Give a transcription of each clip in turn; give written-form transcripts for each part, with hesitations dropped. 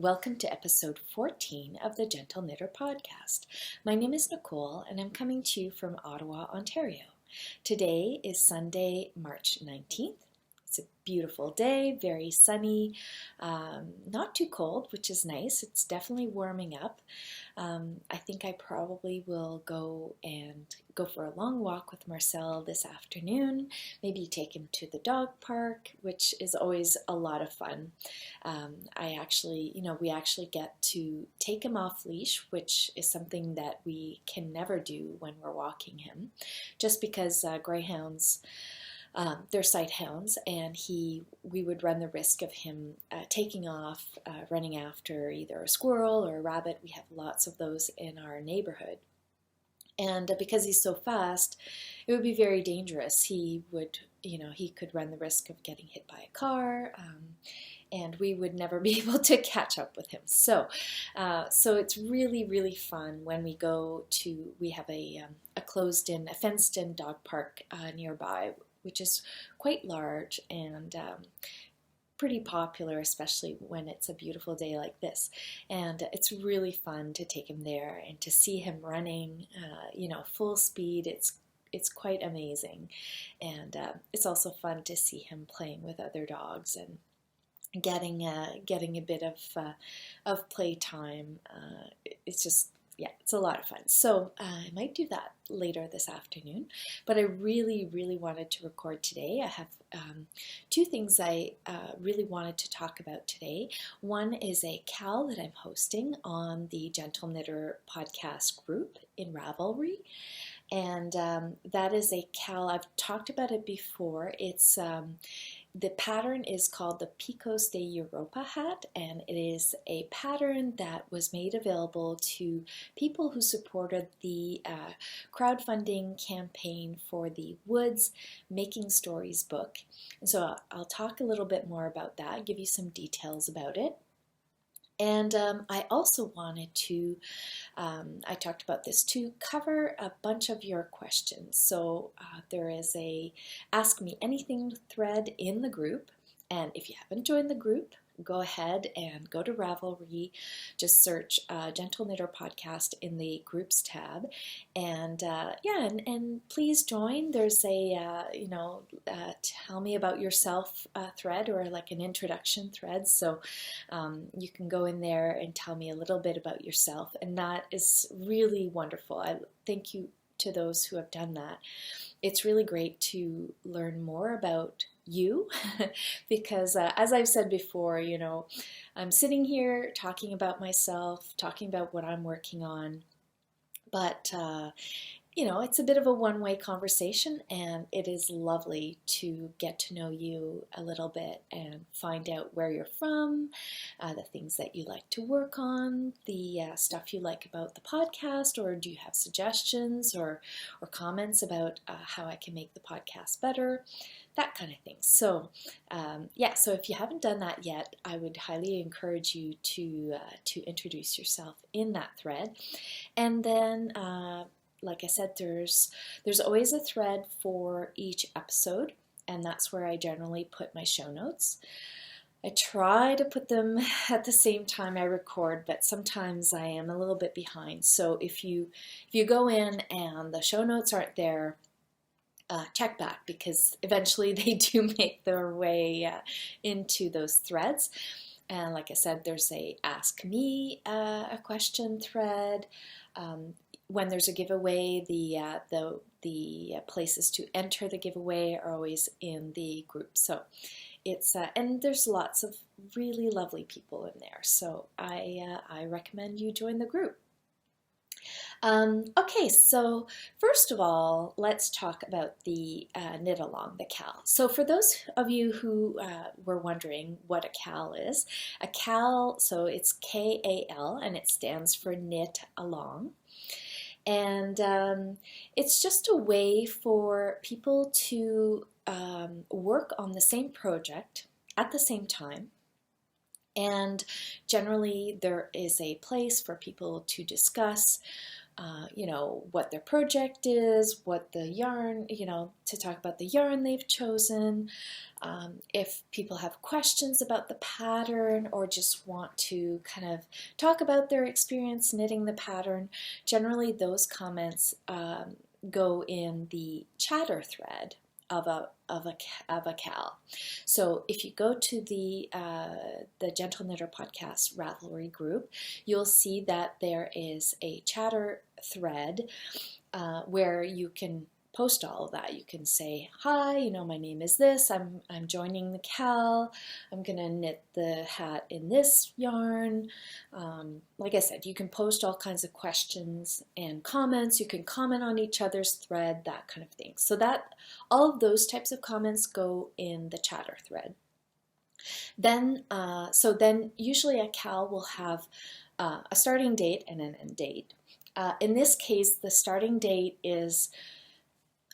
Welcome to episode 14 of the Gentle Knitter podcast. My name is Nicole and I'm coming to you from Ottawa, Ontario. Today is Sunday, March 19th. It's a beautiful day, very sunny, not too cold, which is nice. It's definitely warming up. I think I probably will go for a long walk with Marcel this afternoon, maybe take him to the dog park, which is always a lot of fun. We actually get to take him off leash, which is something that we can never do when we're walking him, just because greyhounds, they're sight hounds, and we would run the risk of him taking off, running after either a squirrel or a rabbit. We have lots of those in our neighborhood. And because he's so fast, it would be very dangerous. He could run the risk of getting hit by a car, and we would never be able to catch up with him. So it's really, really fun when we have a fenced-in dog park nearby, which is quite large and pretty popular, especially when it's a beautiful day like this. And it's really fun to take him there and to see him running, full speed. It's quite amazing. And it's also fun to see him playing with other dogs and getting a bit of playtime. It's a lot of fun. So I might do that later this afternoon, but I really, really wanted to record today. I have two things I really wanted to talk about today. One is a KAL that I'm hosting on the Gentle Knitter podcast group in Ravelry. And that is a KAL. I've talked about it before. The pattern is called the Picos de Europa hat, and it is a pattern that was made available to people who supported the crowdfunding campaign for the Woods Making Stories book. And so I'll talk a little bit more about that, give you some details about it. And I also wanted to, I talked about this, to cover a bunch of your questions. So there is a Ask Me Anything thread in the group. And if you haven't joined the group, go ahead and go to Ravelry, just search Gentle Knitter Podcast in the Groups tab, and please join. There's a tell me about yourself thread, or like an introduction thread, so you can go in there and tell me a little bit about yourself, and that is really wonderful. I thank you to those who have done that. It's really great to learn more about you because as I've said before, I'm sitting here talking about myself, talking about what I'm working on, but it's a bit of a one-way conversation, and it is lovely to get to know you a little bit and find out where you're from, the things that you like to work on, the stuff you like about the podcast, or do you have suggestions or comments about how I can make the podcast better, that kind of thing. So so if you haven't done that yet, I would highly encourage you to introduce yourself in that thread. And then like I said, there's always a thread for each episode, and that's where I generally put my show notes. I try to put them at the same time I record, but sometimes I am a little bit behind. So if you go in and the show notes aren't there, check back, because eventually they do make their way into those threads. And like I said, there's a Ask Me a Question thread. When there's a giveaway, the places to enter the giveaway are always in the group. So it's and there's lots of really lovely people in there. So I recommend you join the group. Okay, so first of all, let's talk about the knit along, the KAL. So for those of you who were wondering what a KAL is, a KAL, so it's KAL, and it stands for knit along. And it's just a way for people to work on the same project at the same time. And generally there is a place for people to discuss you know, what their project is, what the yarn, you know, to talk about the yarn they've chosen. If people have questions about the pattern or just want to kind of talk about their experience knitting the pattern, generally those comments go in the chatter thread of a KAL. So if you go to the Gentle Knitter Podcast Ravelry group, you'll see that there is a chatter thread where you can post all of that. You can say, hi, you know, my name is this, I'm joining the KAL, I'm gonna knit the hat in this yarn. Like I said, you can post all kinds of questions and comments, you can comment on each other's thread, that kind of thing. So that, all of those types of comments go in the chatter thread. Then, so then usually a KAL will have a starting date and an end date. In this case, the starting date is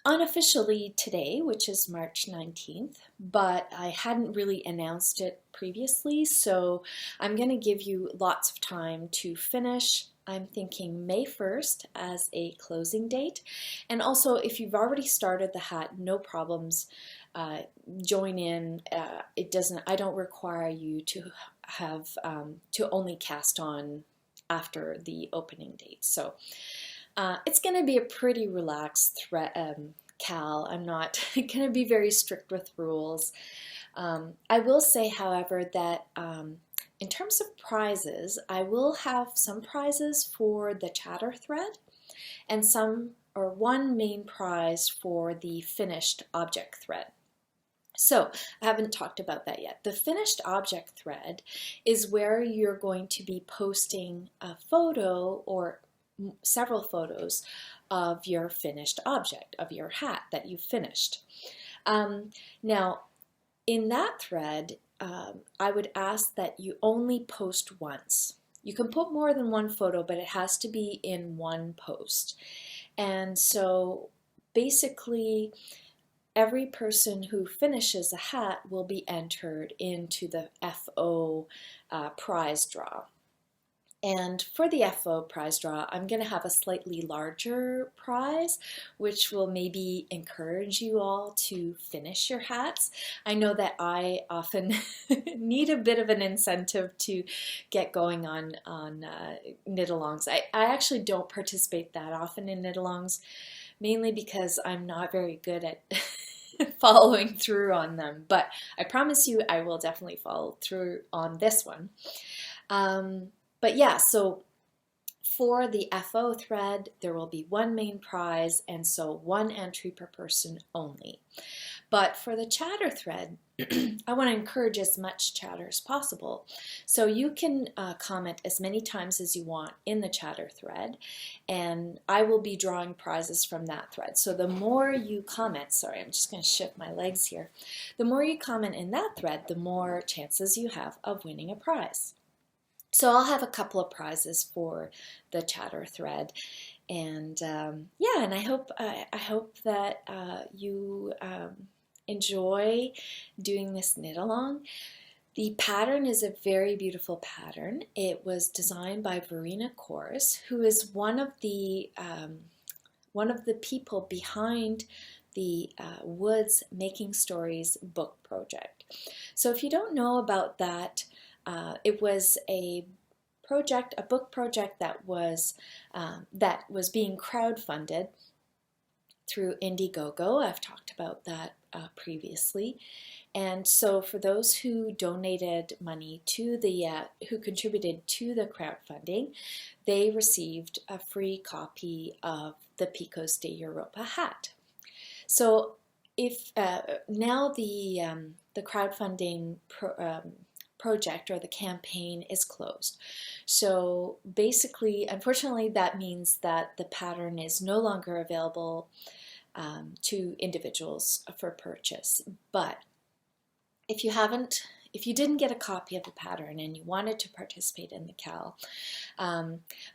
unofficially today, which is March 19th, but I hadn't really announced it previously, so I'm going to give you lots of time to finish. I'm thinking May 1st as a closing date, and also if you've already started the hat, no problems, join in. I don't require you to have to only cast on after the opening date. So it's going to be a pretty relaxed KAL. I'm not going to be very strict with rules. I will say, however, that in terms of prizes, I will have some prizes for the chatter thread and one main prize for the finished object thread. So I haven't talked about that yet. The finished object thread is where you're going to be posting a photo or several photos of your finished object, of your hat that you've finished. Now, in that thread, I would ask that you only post once. You can put more than one photo, but it has to be in one post. And so basically, every person who finishes a hat will be entered into the FO prize draw. And for the FO prize draw, I'm going to have a slightly larger prize, which will maybe encourage you all to finish your hats. I know that I often need a bit of an incentive to get going on knit-alongs. I actually don't participate that often in knit-alongs, mainly because I'm not very good at following through on them. But I promise you I will definitely follow through on this one. But yeah, so for the FO thread, there will be one main prize, and so one entry per person only. But for the chatter thread, I want to encourage as much chatter as possible. So you can comment as many times as you want in the chatter thread, and I will be drawing prizes from that thread. So the more you comment, sorry, I'm just going to shift my legs here. The more you comment in that thread, the more chances you have of winning a prize. So I'll have a couple of prizes for the chatter thread, and yeah, and I hope that you enjoy doing this knit along. The pattern is a very beautiful pattern. It was designed by Maureen Marcotte, who is one of the people behind the Woods Making Stories book project. So if you don't know about that, it was a book project that was being crowdfunded through Indiegogo. I've talked about that previously. And so for those who donated money to who contributed to the crowdfunding, they received a free copy of the Picos de Europa hat. So if now the crowdfunding project or the campaign is closed. So basically, unfortunately, that means that the pattern is no longer available to individuals for purchase. But if you didn't get a copy of the pattern and you wanted to participate in the KAL,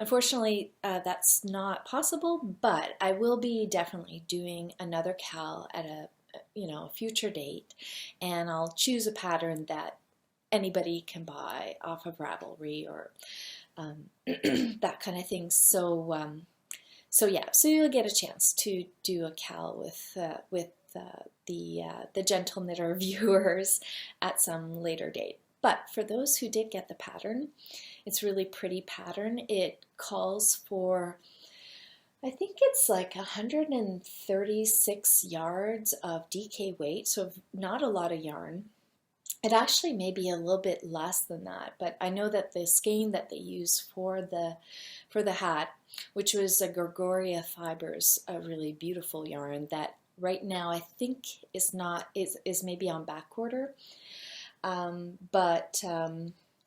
unfortunately that's not possible, but I will be definitely doing another KAL at a future date, and I'll choose a pattern that anybody can buy off of Ravelry or that kind of thing. So So yeah, so you'll get a chance to do a KAL with the Gentle Knitter viewers at some later date. But for those who did get the pattern, it's a really pretty pattern. It calls for, I think it's like 136 yards of DK weight, so not a lot of yarn. It actually may be a little bit less than that, but I know that the skein that they use for the hat, which was a Gregoria Fibers, a really beautiful yarn that right now I think is maybe on back order, but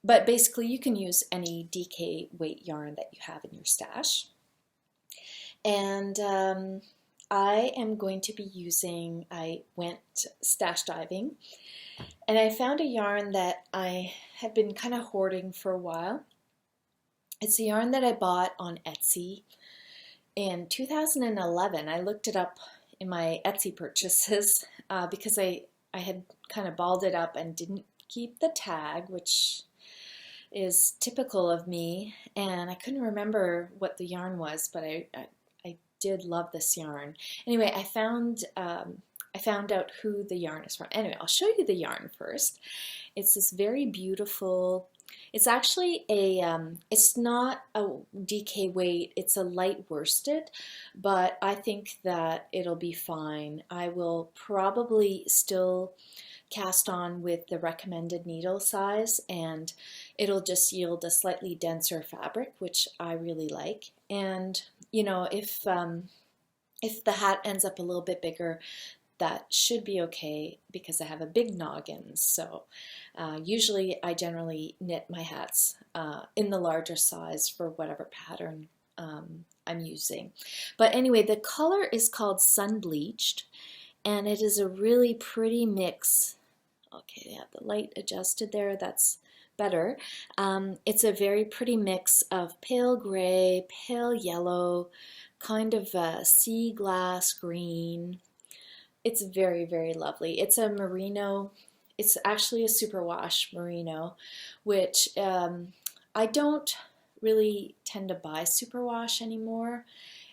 basically you can use any DK weight yarn that you have in your stash. And I am going to be using, I went stash diving, and I found a yarn that I had been kind of hoarding for a while. It's a yarn that I bought on Etsy in 2011. I looked it up in my Etsy purchases because I had kind of balled it up and didn't keep the tag, which is typical of me, and I couldn't remember what the yarn was, but I did love this yarn. Anyway, I found out who the yarn is from. Anyway, I'll show you the yarn first. It's this very beautiful, it's actually it's not a DK weight, it's a light worsted, but I think that it'll be fine. I will probably still cast on with the recommended needle size, and it'll just yield a slightly denser fabric, which I really like. And you know, if the hat ends up a little bit bigger, that should be okay because I have a big noggin. So usually I generally knit my hats in the larger size for whatever pattern I'm using. But anyway, the color is called Sun Bleached, and it is a really pretty mix. Okay, I have the light adjusted there, that's better. It's a very pretty mix of pale gray, pale yellow, kind of a sea glass green. It's very, very lovely. It's a merino. It's actually a superwash merino, which I don't really tend to buy superwash anymore.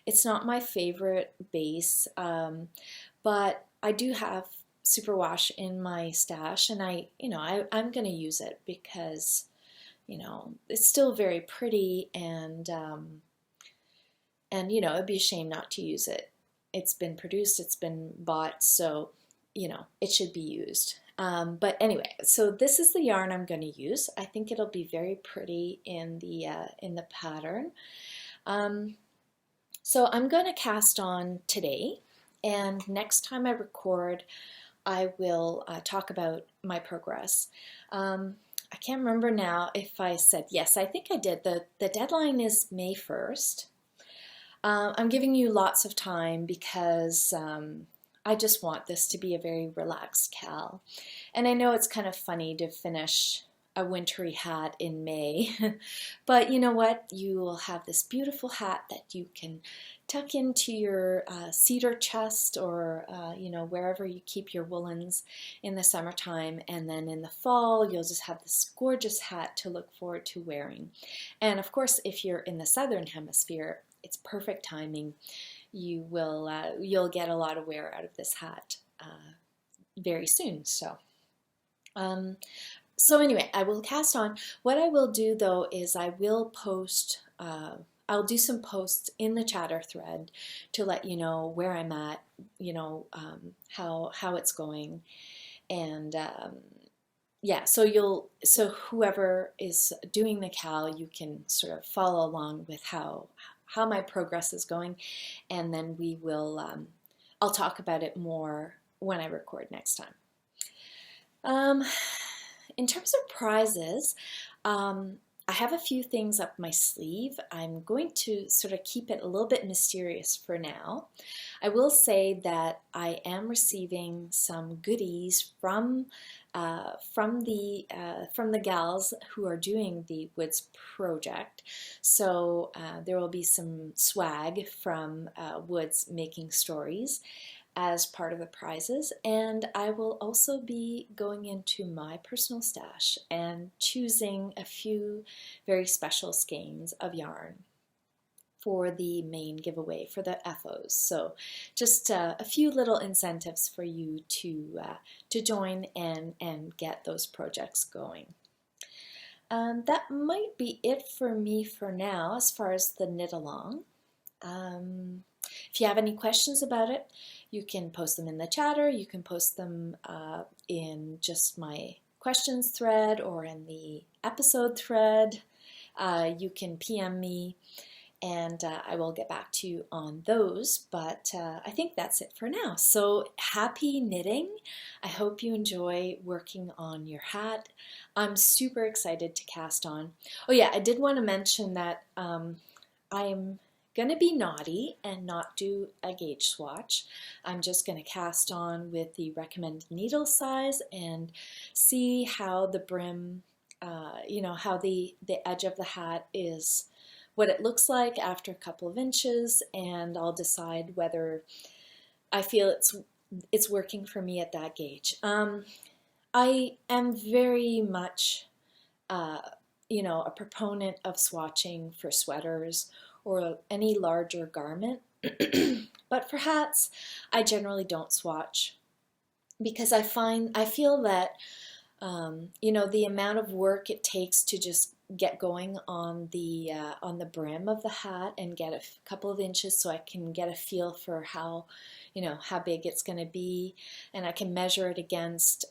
It's not my favorite base, but I do have superwash in my stash, and I'm going to use it because, you know, it's still very pretty, and you know, it'd be a shame not to use it. It's been produced, it's been bought, so, you know, it should be used. But anyway, so this is the yarn I'm going to use. I think it'll be very pretty in the pattern. So I'm going to cast on today, and next time I record, I will talk about my progress. I can't remember now if I said, yes, I think I did. The deadline is May 1st. I'm giving you lots of time because I just want this to be a very relaxed KAL. And I know it's kind of funny to finish a wintry hat in May, but you know what? You will have this beautiful hat that you can tuck into your cedar chest, or you know, wherever you keep your woolens in the summertime, and then in the fall you'll just have this gorgeous hat to look forward to wearing. And of course, if you're in the southern hemisphere, it's perfect timing. You'll get a lot of wear out of this hat very soon. So anyway, I will cast on. What I will do though is I will post, I'll do some posts in the chatter thread to let you know where I'm at, you know, how it's going, and yeah, so whoever is doing the KAL, you can sort of follow along with how my progress is going, and then we will, I'll talk about it more when I record next time. In terms of prizes, I have a few things up my sleeve. I'm going to sort of keep it a little bit mysterious for now. I will say that I am receiving some goodies from the gals who are doing the Woods project. So there will be some swag from Woods Making Stories as part of the prizes, and I will also be going into my personal stash and choosing a few very special skeins of yarn. for the main giveaway for the FOs. So just a few little incentives for you to join and get those projects going. That might be it for me for now as far as the knit along. If you have any questions about it, you can post them in the chatter, you can post them in just my questions thread or in the episode thread. You can PM me and I will get back to you on those, but I think that's it for now. So happy knitting. I hope you enjoy working on your hat. I'm super excited to cast on. Oh yeah, I did want to mention that I'm going to be naughty and not do a gauge swatch. I'm just going to cast on with the recommended needle size and see how the brim, how the edge of the hat is, what it looks like after a couple of inches, and I'll decide whether I feel it's working for me at that gauge. I am very much, a proponent of swatching for sweaters or any larger garment, but for hats, I generally don't swatch because I feel that the amount of work it takes to just get going on the brim of the hat and get a couple of inches so I can get a feel for how big it's going to be, and I can measure it against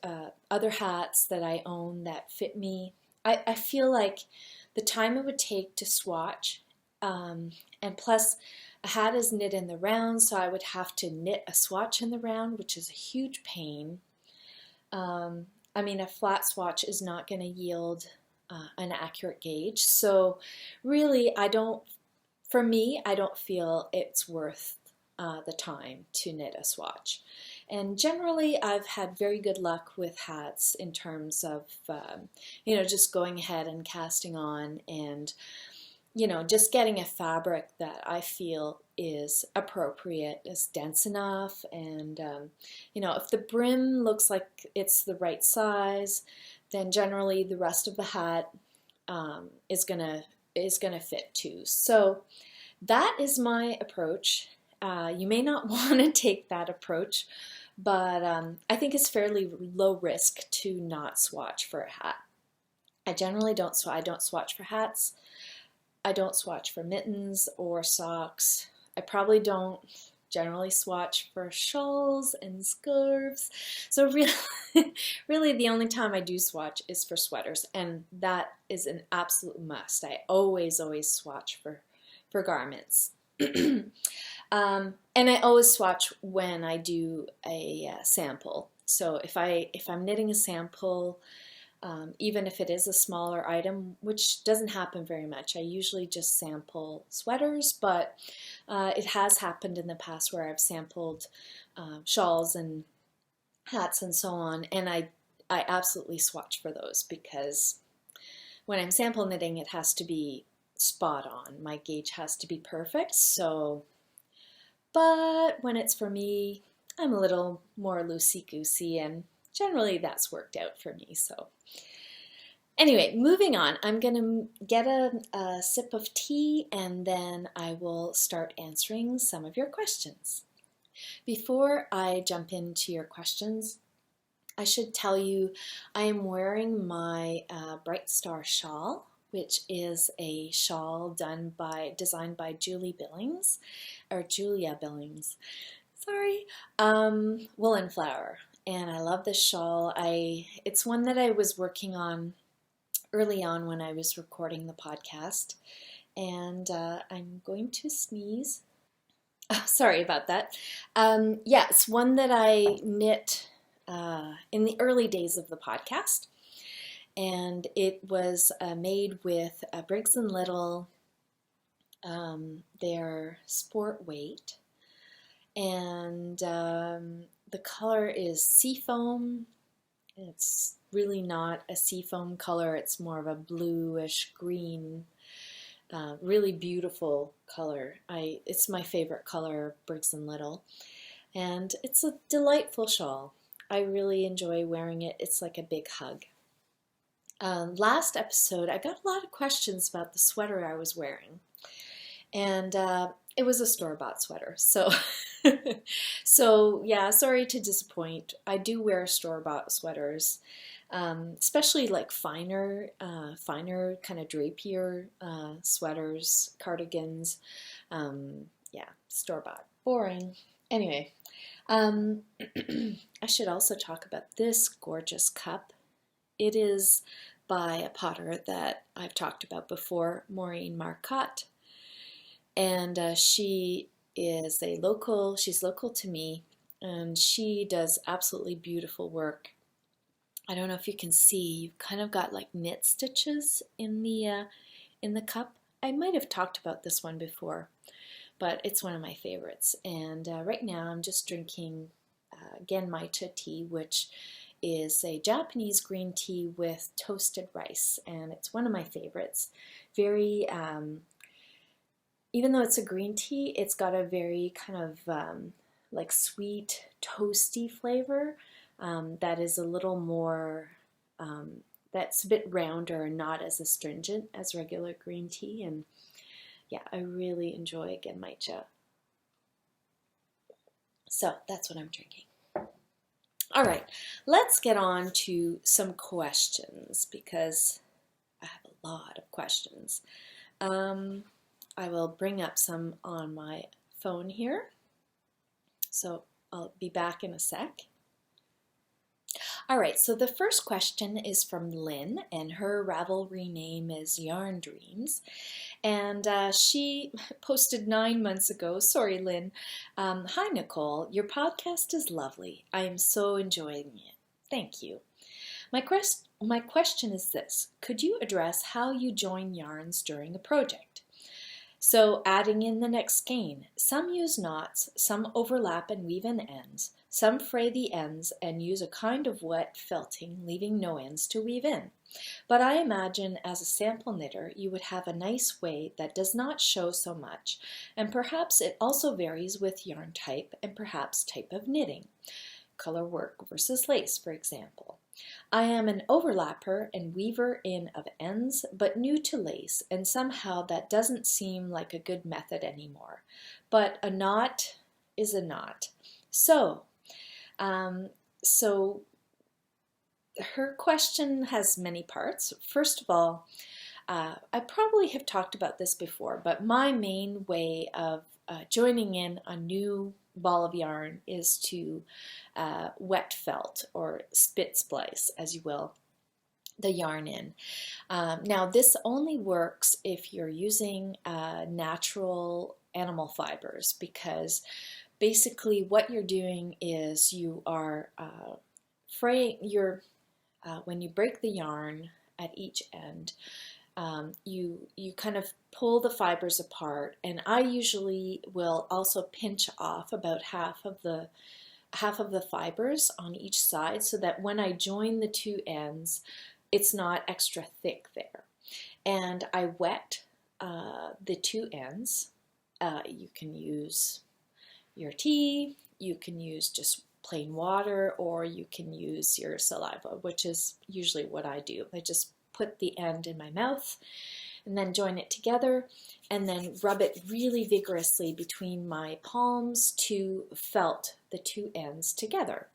other hats that I own that fit me. I feel like the time it would take to swatch, and plus a hat is knit in the round, so I would have to knit a swatch in the round, which is a huge pain. A flat swatch is not going to yield an accurate gauge. So really, I don't feel it's worth the time to knit a swatch. And generally, I've had very good luck with hats in terms of, just going ahead and casting on and, just getting a fabric that I feel is appropriate, is dense enough, and, if the brim looks like it's the right size, then generally the rest of the hat is gonna fit too. So that is my approach. You may not want to take that approach, but I think it's fairly low risk to not swatch for a hat. I generally don't swatch for hats. I don't swatch for mittens or socks. I probably don't generally swatch for shawls and scarves. So really the only time I do swatch is for sweaters, and that is an absolute must. I always swatch for garments. And I always swatch when I do a sample. So if I'm knitting a sample, even if it is a smaller item, which doesn't happen very much, I usually just sample sweaters, but it has happened in the past where I've sampled shawls and hats and so on, and I absolutely swatch for those because when I'm sample knitting, it has to be spot on. My gauge has to be perfect. So, but when it's for me, I'm a little more loosey-goosey, and generally that's worked out for me. So anyway, moving on, I'm going to get a sip of tea and then I will start answering some of your questions. Before I jump into your questions, I should tell you I am wearing my Gladstar shawl, which is a shawl designed by Julia Billings, sorry, Woolen Flower. And I love this shawl. It's one that I was working on early on when I was recording the podcast. And I'm going to sneeze. Oh, sorry about that. It's one that I knit in the early days of the podcast. And it was made with Briggs and Little, their sport weight. And the color is seafoam. It's really not a seafoam color. It's more of a bluish green, really beautiful color. It's my favorite color of Briggs and Little. And it's a delightful shawl. I really enjoy wearing it. It's like a big hug. Last episode, I got a lot of questions about the sweater I was wearing. And it was a store-bought sweater. So yeah, sorry to disappoint. I do wear store-bought sweaters, especially like finer kind of drapier sweaters, cardigans. Yeah, store-bought. Boring. Anyway, I should also talk about this gorgeous cup. It is by a potter that I've talked about before, Maureen Marcotte. And she's local to me, and she does absolutely beautiful work. I don't know if you can see, you've kind of got like knit stitches in the cup. I might have talked about this one before, but it's one of my favorites. And right now I'm just drinking Genmaicha tea, which is a Japanese green tea with toasted rice, and it's one of my favorites. Very even though it's a green tea, it's got a very kind of like sweet, toasty flavor that is a little more, that's a bit rounder and not as astringent as regular green tea. And yeah, I really enjoy Genmaicha. So that's what I'm drinking. All right, let's get on to some questions because I have a lot of questions. I will bring up some on my phone here. So I'll be back in a sec. All right, so the first question is from Lynn, and her Ravelry name is Yarn Dreams. And she posted 9 months ago. Sorry, Lynn. Hi, Nicole. Your podcast is lovely. I am so enjoying it. Thank you. My question is this. Could you address how you join yarns during a project? So adding in the next skein. Some use knots, some overlap and weave in ends, some fray the ends and use a kind of wet felting, leaving no ends to weave in. But I imagine as a sample knitter, you would have a nice way that does not show so much, and perhaps it also varies with yarn type and perhaps type of knitting. Color work versus lace, for example. I am an overlapper and weaver in of ends, but new to lace, and somehow that doesn't seem like a good method anymore. But a knot is a knot. So her question has many parts. First of all, I probably have talked about this before, but my main way of joining in a new ball of yarn is to wet felt or spit splice, as you will, the yarn in. Now this only works if you're using natural animal fibers, because basically what you're doing is you are fraying when you break the yarn at each end, you kind of pull the fibers apart, and I usually will also pinch off about half of the fibers on each side, so that when I join the two ends, it's not extra thick there. And I wet the two ends. You can use your tea, you can use just plain water, or you can use your saliva, which is usually what I do. I just put the end in my mouth and then join it together and then rub it really vigorously between my palms to felt the two ends together.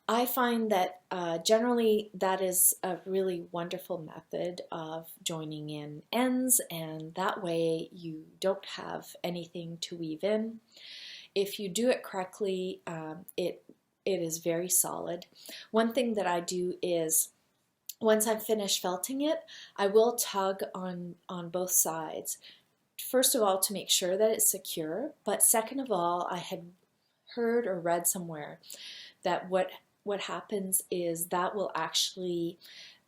I find that generally that is a really wonderful method of joining in ends, and that way you don't have anything to weave in. If you do it correctly, it is very solid. One thing that I do is, once I've finished felting it, I will tug on both sides. First of all, to make sure that it's secure, but second of all, I had heard or read somewhere that what happens is that will actually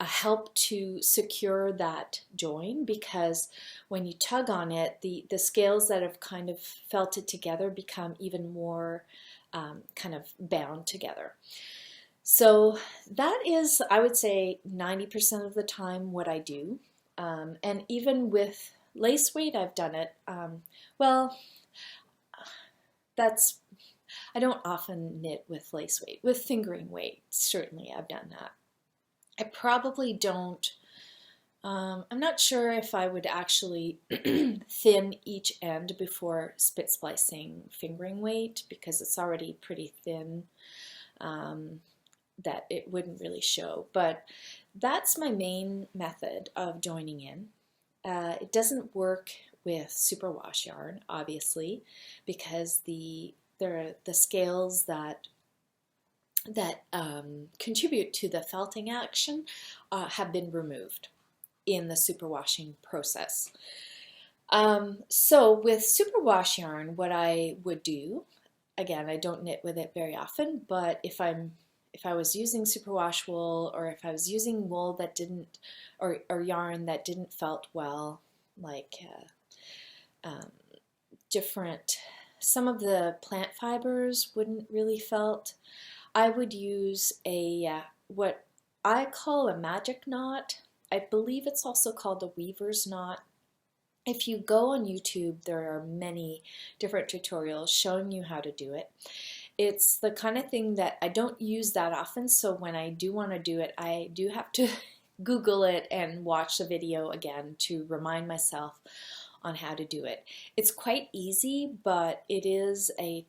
help to secure that join, because when you tug on it, the scales that have kind of felted together become even more kind of bound together. So that is, I would say, 90% of the time what I do. And even with lace weight, I've done it. Well, I don't often knit with lace weight. With fingering weight, certainly I've done that. I probably don't I'm not sure if I would actually thin each end before spit splicing fingering weight, because it's already pretty thin, that it wouldn't really show. But that's my main method of joining in. It doesn't work with superwash yarn, obviously, because the scales that contribute to the felting action have been removed in the superwashing process. So with superwash yarn, what I would do, again, I don't knit with it very often, but if I was using superwash wool, or if I was using wool that didn't, or yarn that didn't felt well, like some of the plant fibers wouldn't really felt, I would use what I call a magic knot. I believe it's also called a weaver's knot. If you go on YouTube, there are many different tutorials showing you how to do it. It's the kind of thing that I don't use that often, so when I do want to do it, I do have to Google it and watch the video again to remind myself on how to do it. It's quite easy, but it is a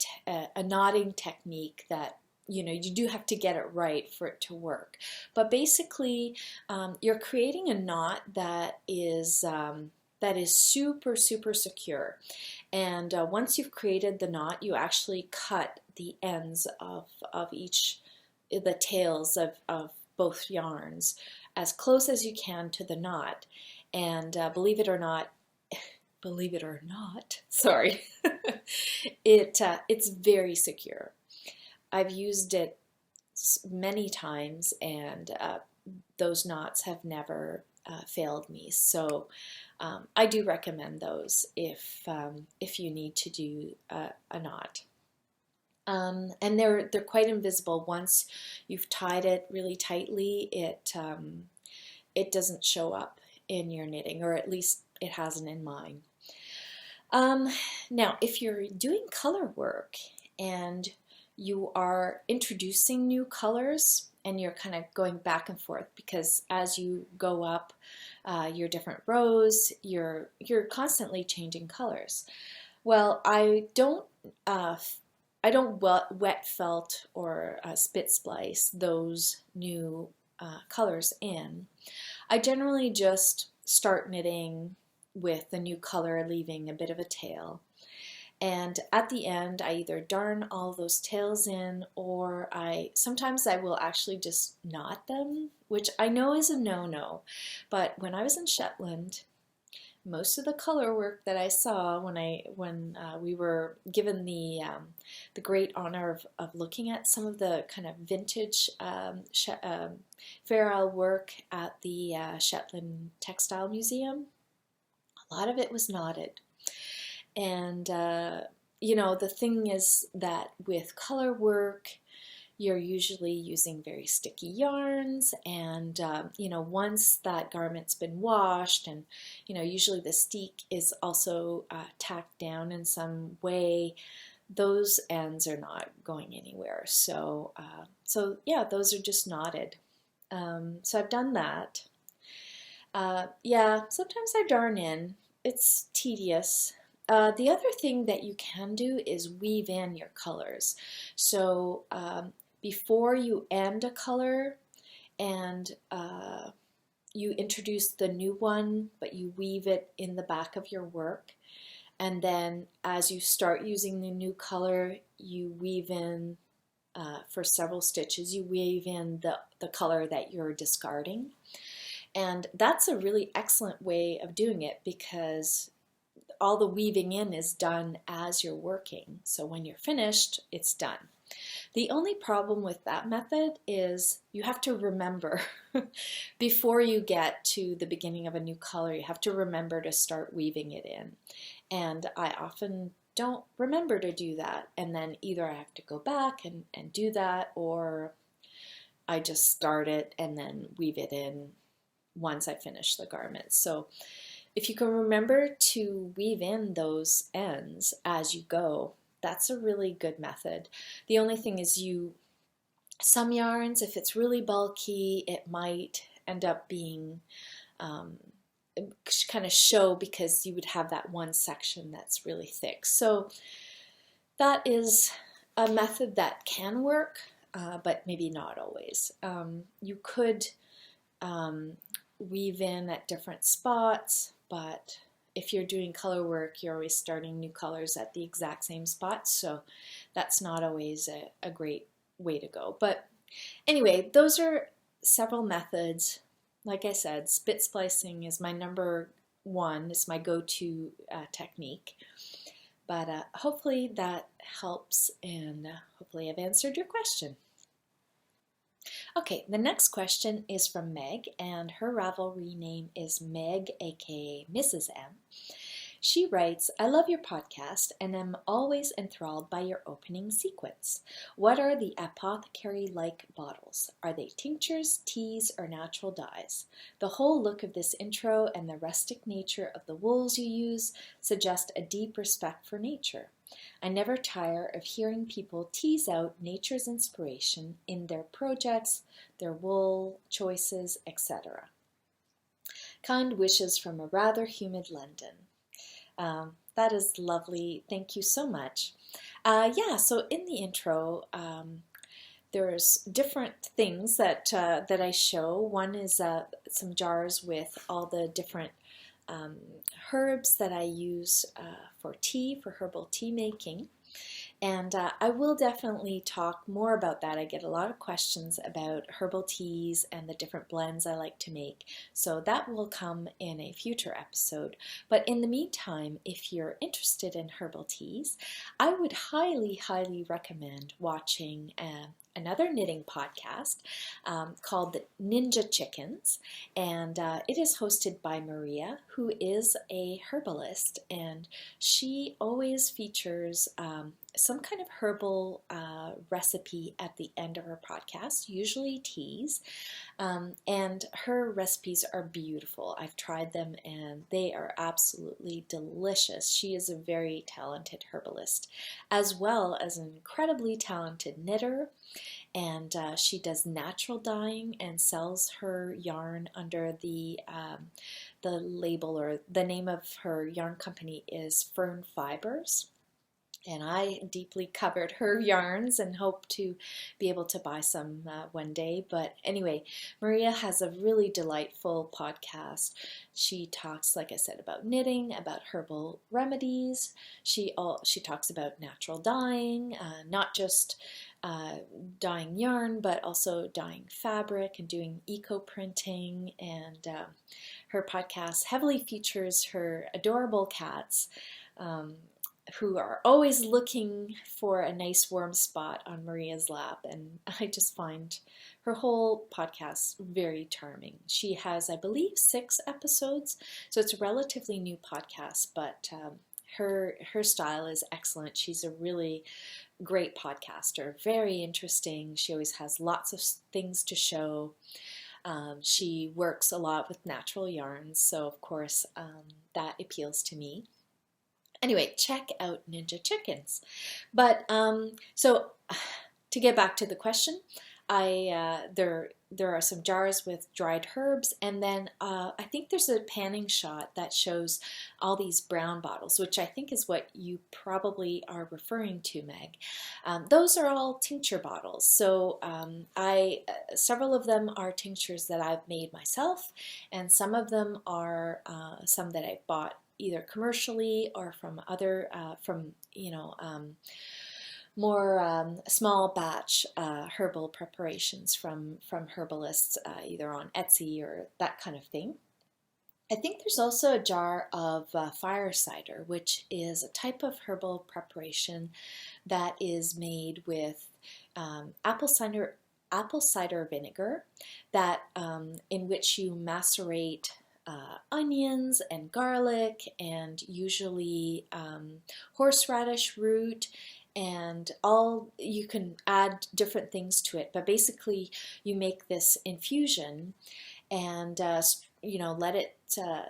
knotting technique that you do have to get it right for it to work. But basically, you're creating a knot that is super, super secure. And once you've created the knot, you actually cut the ends of the tails of both yarns as close as you can to the knot. And believe it or not, sorry, it's very secure. I've used it many times, and those knots have never failed me. So I do recommend those if you need to do a knot. And they're quite invisible. Once you've tied it really tightly, it doesn't show up in your knitting, or at least it hasn't in mine. Now, if you're doing color work and you are introducing new colors and you're kind of going back and forth, because as you go up your different rows, you're constantly changing colors. Well, I don't wet felt or spit splice those new colors in. I generally just start knitting with the new color, leaving a bit of a tail. And at the end, I either darn all those tails in, or sometimes I will actually just knot them, which I know is a no-no. But when I was in Shetland, most of the color work that I saw when we were given the great honor of looking at some of the kind of vintage Fair Isle work at the Shetland Textile Museum, a lot of it was knotted. And, the thing is that with color work, you're usually using very sticky yarns, and, once that garment's been washed, and, usually the steek is also tacked down in some way, those ends are not going anywhere. So yeah, those are just knotted. So I've done that. Yeah, sometimes I darn in. It's tedious. The other thing that you can do is weave in your colors. So before you end a color and you introduce the new one, but you weave it in the back of your work, and then as you start using the new color, you weave in, for several stitches, you weave in the color that you're discarding. And that's a really excellent way of doing it, because all the weaving in is done as you're working. So when you're finished, it's done. The only problem with that method is you have to remember before you get to the beginning of a new color, you have to remember to start weaving it in. And I often don't remember to do that. And then either I have to go back and do that, or I just start it and then weave it in once I finish the garment. So if you can remember to weave in those ends as you go, that's a really good method. The only thing is some yarns, if it's really bulky, it might end up being kind of show, because you would have that one section that's really thick. So that is a method that can work, but maybe not always. You could weave in at different spots, but if you're doing color work, you're always starting new colors at the exact same spot, so that's not always a great way to go. But anyway, those are several methods. Like I said, spit splicing is my number one. It's my go-to technique. But hopefully that helps, and hopefully I've answered your question. Okay, the next question is from Meg, and her Ravelry name is Meg, aka Mrs. M. She writes, I love your podcast and am always enthralled by your opening sequence. What are the apothecary-like bottles? Are they tinctures, teas, or natural dyes? The whole look of this intro and the rustic nature of the wools you use suggest a deep respect for nature. I never tire of hearing people tease out nature's inspiration in their projects, their wool choices, etc. Kind wishes from a rather humid London. That is lovely. Thank you so much. Yeah, so in the intro, there's different things that I show. One is some jars with all the different herbs that I use for tea, for herbal tea making. And I will definitely talk more about that. I get a lot of questions about herbal teas and the different blends I like to make. So that will come in a future episode. But in the meantime, if you're interested in herbal teas, I would highly, highly recommend watching another knitting podcast called the Ninja Chickens, and it is hosted by Mariee, who is a herbalist, and she always features some kind of herbal recipe at the end of her podcast, usually teas, and her recipes are beautiful. I've tried them and they are absolutely delicious. She is a very talented herbalist, as well as an incredibly talented knitter, and she does natural dyeing and sells her yarn under the label, or the name of her yarn company is Fern Fibers. And I deeply covered her yarns and hope to be able to buy some one day. But anyway, Mariee has a really delightful podcast. She talks, like I said, about knitting, about herbal remedies. She talks about natural dyeing, not just dyeing yarn, but also dyeing fabric and doing eco-printing. And her podcast heavily features her adorable cats, who are always looking for a nice warm spot on Maria's lap, and I just find her whole podcast very charming. She has, I believe, 6 episodes, so it's a relatively new podcast, but her style is excellent. She's a really great podcaster, very interesting. She always has lots of things to show. She works a lot with natural yarns, so of course that appeals to me. Anyway, check out Ninja Chickens. But so to get back to the question, there are some jars with dried herbs, and then I think there's a panning shot that shows all these brown bottles, which I think is what you probably are referring to, Meg. Those are all tincture bottles. So several of them are tinctures that I've made myself, and some of them are some that I bought either commercially or from other, more small batch herbal preparations from herbalists, either on Etsy or that kind of thing. I think there's also a jar of fire cider, which is a type of herbal preparation that is made with apple cider vinegar, that in which you macerate onions and garlic, and usually horseradish root, and you can add different things to it, but basically you make this infusion and let it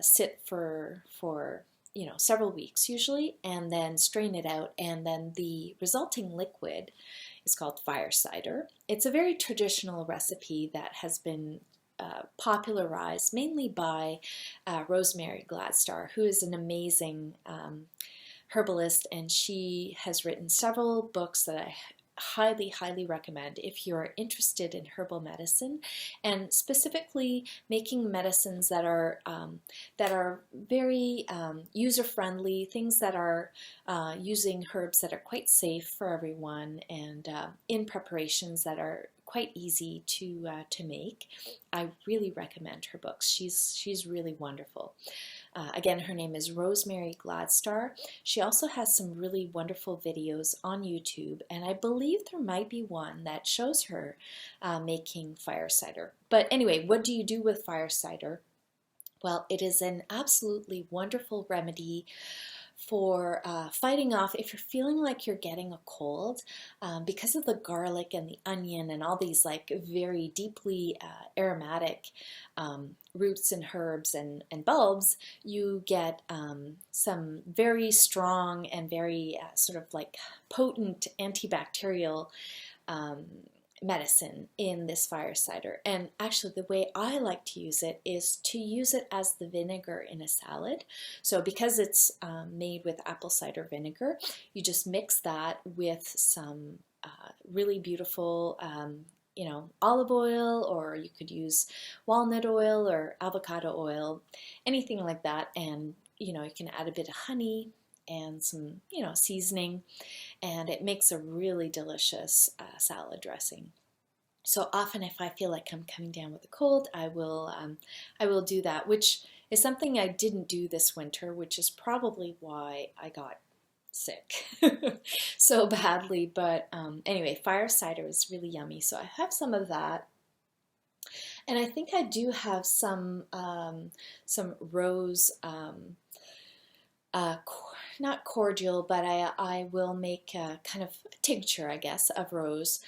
sit for several weeks usually, and then strain it out, and then the resulting liquid is called fire cider. It's a very traditional recipe that has been popularized mainly by Rosemary Gladstar, who is an amazing herbalist, and she has written several books that I highly, highly recommend if you're interested in herbal medicine, and specifically making medicines that are very user-friendly, things that are using herbs that are quite safe for everyone, and in preparations that are quite easy to make. I really recommend her books. She's really wonderful. Again, her name is Rosemary Gladstar. She also has some really wonderful videos on YouTube, and I believe there might be one that shows her making fire cider. But anyway, what do you do with fire cider? Well, it is an absolutely wonderful remedy for fighting off if you're feeling like you're getting a cold, because of the garlic and the onion and all these like very deeply aromatic roots and herbs and bulbs. You get some very strong and very sort of like potent antibacterial medicine in this fire cider. And actually the way I like to use it is to use it as the vinegar in a salad. So because it's made with apple cider vinegar, you just mix that with some really beautiful olive oil, or you could use walnut oil or avocado oil, anything like that. And you can add a bit of honey and some seasoning, and it makes a really delicious salad dressing. So often if I feel like I'm coming down with a cold, I will do that, which is something I didn't do this winter, which is probably why I got sick so badly. But anyway, fire cider is really yummy, so I have some of that. And I think I do have some rose, not cordial, but I will make a kind of tincture, I guess, of rose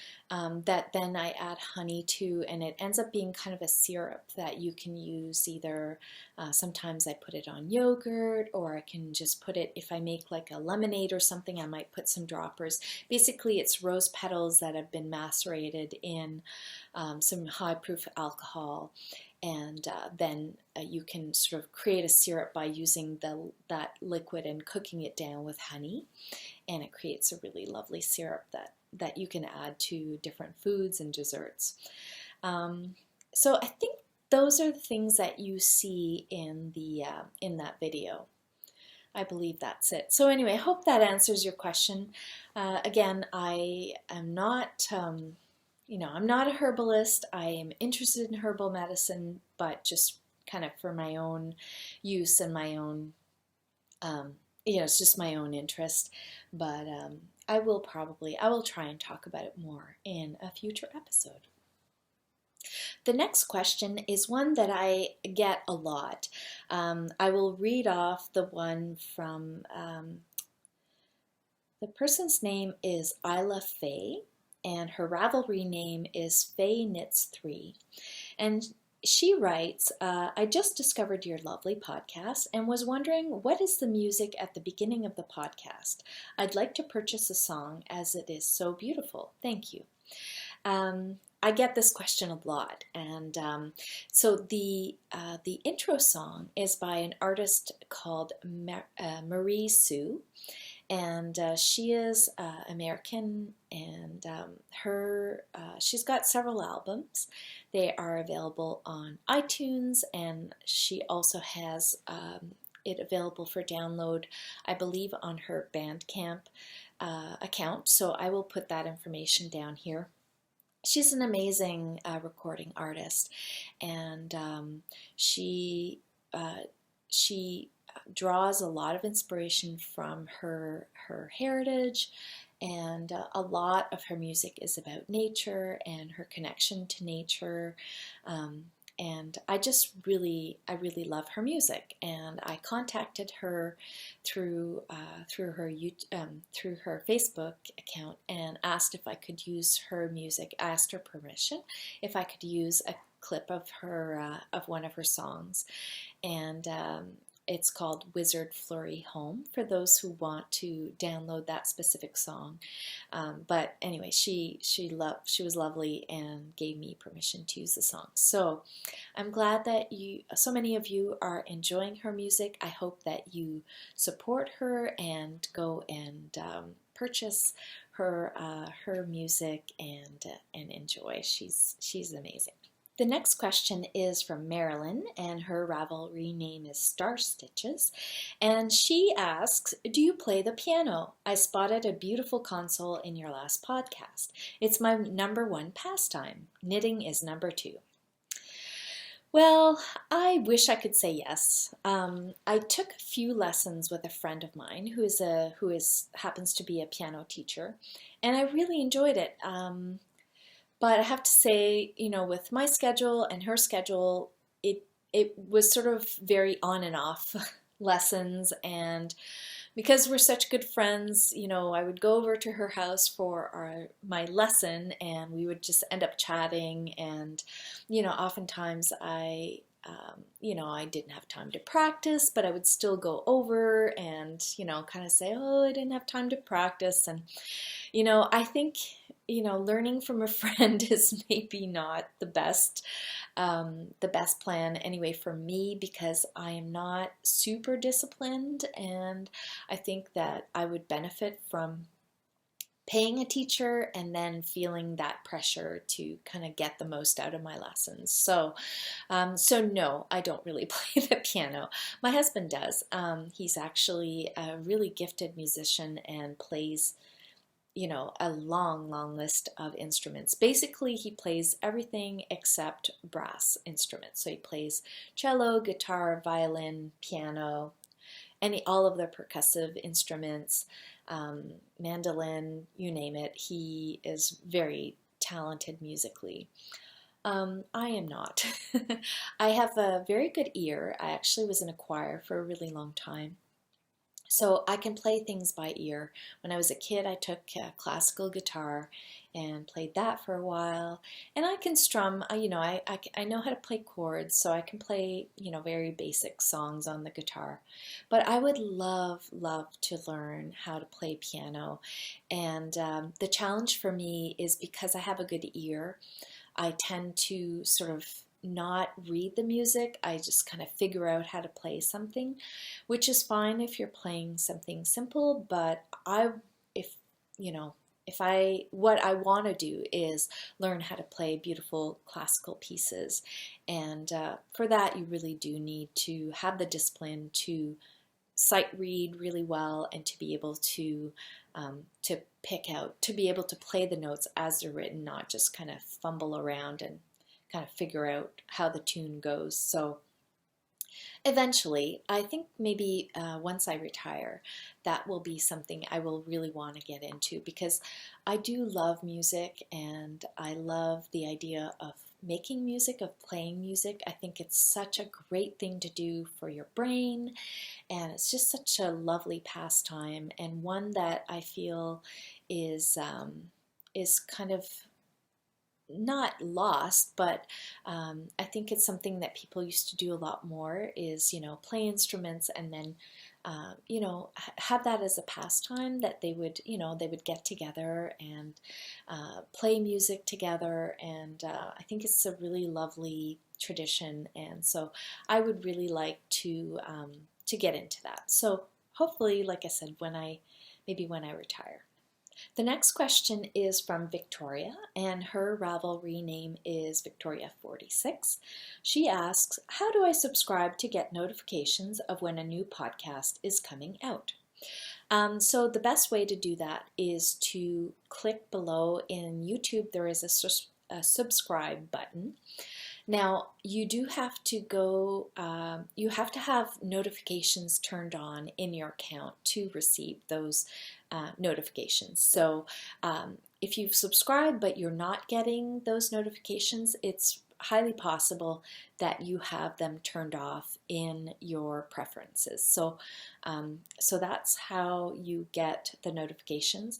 that then I add honey to, and it ends up being kind of a syrup that you can use either, sometimes I put it on yogurt, or I can just put it, if I make like a lemonade or something, I might put some droppers. Basically, it's rose petals that have been macerated in some high-proof alcohol, and then you can sort of create a syrup by using that liquid and cooking it down with honey, and it creates a really lovely syrup that you can add to different foods and desserts. So I think those are the things that you see in that video. I believe that's it. So anyway, I hope that answers your question. Again, I am not I'm not a herbalist. I am interested in herbal medicine, but just kind of for my own use and my own, it's just my own interest. But I will try and talk about it more in a future episode. The next question is one that I get a lot. I will read off the one from, the person's name is Isla Faye, and her Ravelry name is Faye Knits 3. And she writes, I just discovered your lovely podcast and was wondering, what is the music at the beginning of the podcast? I'd like to purchase a song as it is so beautiful. Thank you. I get this question a lot, and so the intro song is by an artist called Mariee Sioux, and she is American, and she's got several albums. They are available on iTunes, and she also has it available for download, I believe, on her Bandcamp account. So I will put that information down here. She's an amazing recording artist, and she draws a lot of inspiration from her heritage, and a lot of her music is about nature and her connection to nature. And I really love her music, and I contacted her through her Facebook account and asked if I could use her music. I asked her permission if I could use a clip of her of one of her songs, and It's called Wizard Flurry Home for those who want to download that specific song. But anyway, she was lovely and gave me permission to use the song. So I'm glad that so many of you are enjoying her music. I hope that you support her and go and purchase her music and enjoy. She's amazing. The next question is from Marilyn, and her Ravelry name is Star Stitches. And she asks, do you play the piano? I spotted a beautiful console in your last podcast. It's my #1 pastime. Knitting is #2. Well, I wish I could say yes. I took a few lessons with a friend of mine who happens to be a piano teacher, and I really enjoyed it. But I have to say, with my schedule and her schedule, it was sort of very on and off lessons. And because we're such good friends, I would go over to her house for my lesson, and we would just end up chatting. And, oftentimes I didn't have time to practice, but I would still go over and, kind of say, oh, I didn't have time to practice. And, I think, learning from a friend is maybe not the best plan anyway for me, because I am not super disciplined, and I think that I would benefit from paying a teacher and then feeling that pressure to kind of get the most out of my lessons. So no, I don't really play the piano. My husband does. He's actually a really gifted musician and plays a long list of instruments. Basically, he plays everything except brass instruments. So he plays cello, guitar, violin, piano, all of the percussive instruments, mandolin, you name it. He is very talented musically. I am not. I have a very good ear. I actually was in a choir for a really long time. So I can play things by ear. When I was a kid, I took classical guitar and played that for a while. And I can strum, I know how to play chords, so I can play, very basic songs on the guitar. But I would love to learn how to play piano. And the challenge for me is because I have a good ear, I tend to sort of not read the music. I just kind of figure out how to play something, which is fine if you're playing something simple, but what I want to do is learn how to play beautiful classical pieces. And for that, you really do need to have the discipline to sight read really well and to be able to pick out, to be able to play the notes as they're written, not just kind of fumble around and kind of figure out how the tune goes. So eventually, I think maybe once I retire, that will be something I will really want to get into, because I do love music and I love the idea of making music, of playing music. I think it's such a great thing to do for your brain, and it's just such a lovely pastime, and one that I feel is kind of not lost, but I think it's something that people used to do a lot more, is, play instruments and then, have that as a pastime, that they would get together and play music together. And I think it's a really lovely tradition. And so I would really like to get into that. So hopefully, like I said, when I retire. The next question is from Victoria, and her Ravelry name is Victoria46. She asks, how do I subscribe to get notifications of when a new podcast is coming out? So the best way to do that is to click below. In YouTube, there is a subscribe button. Now, you do have to go, you have to have notifications turned on in your account to receive those notifications. So if you've subscribed but you're not getting those notifications, it's highly possible that you have them turned off in your preferences. So, so that's how you get the notifications.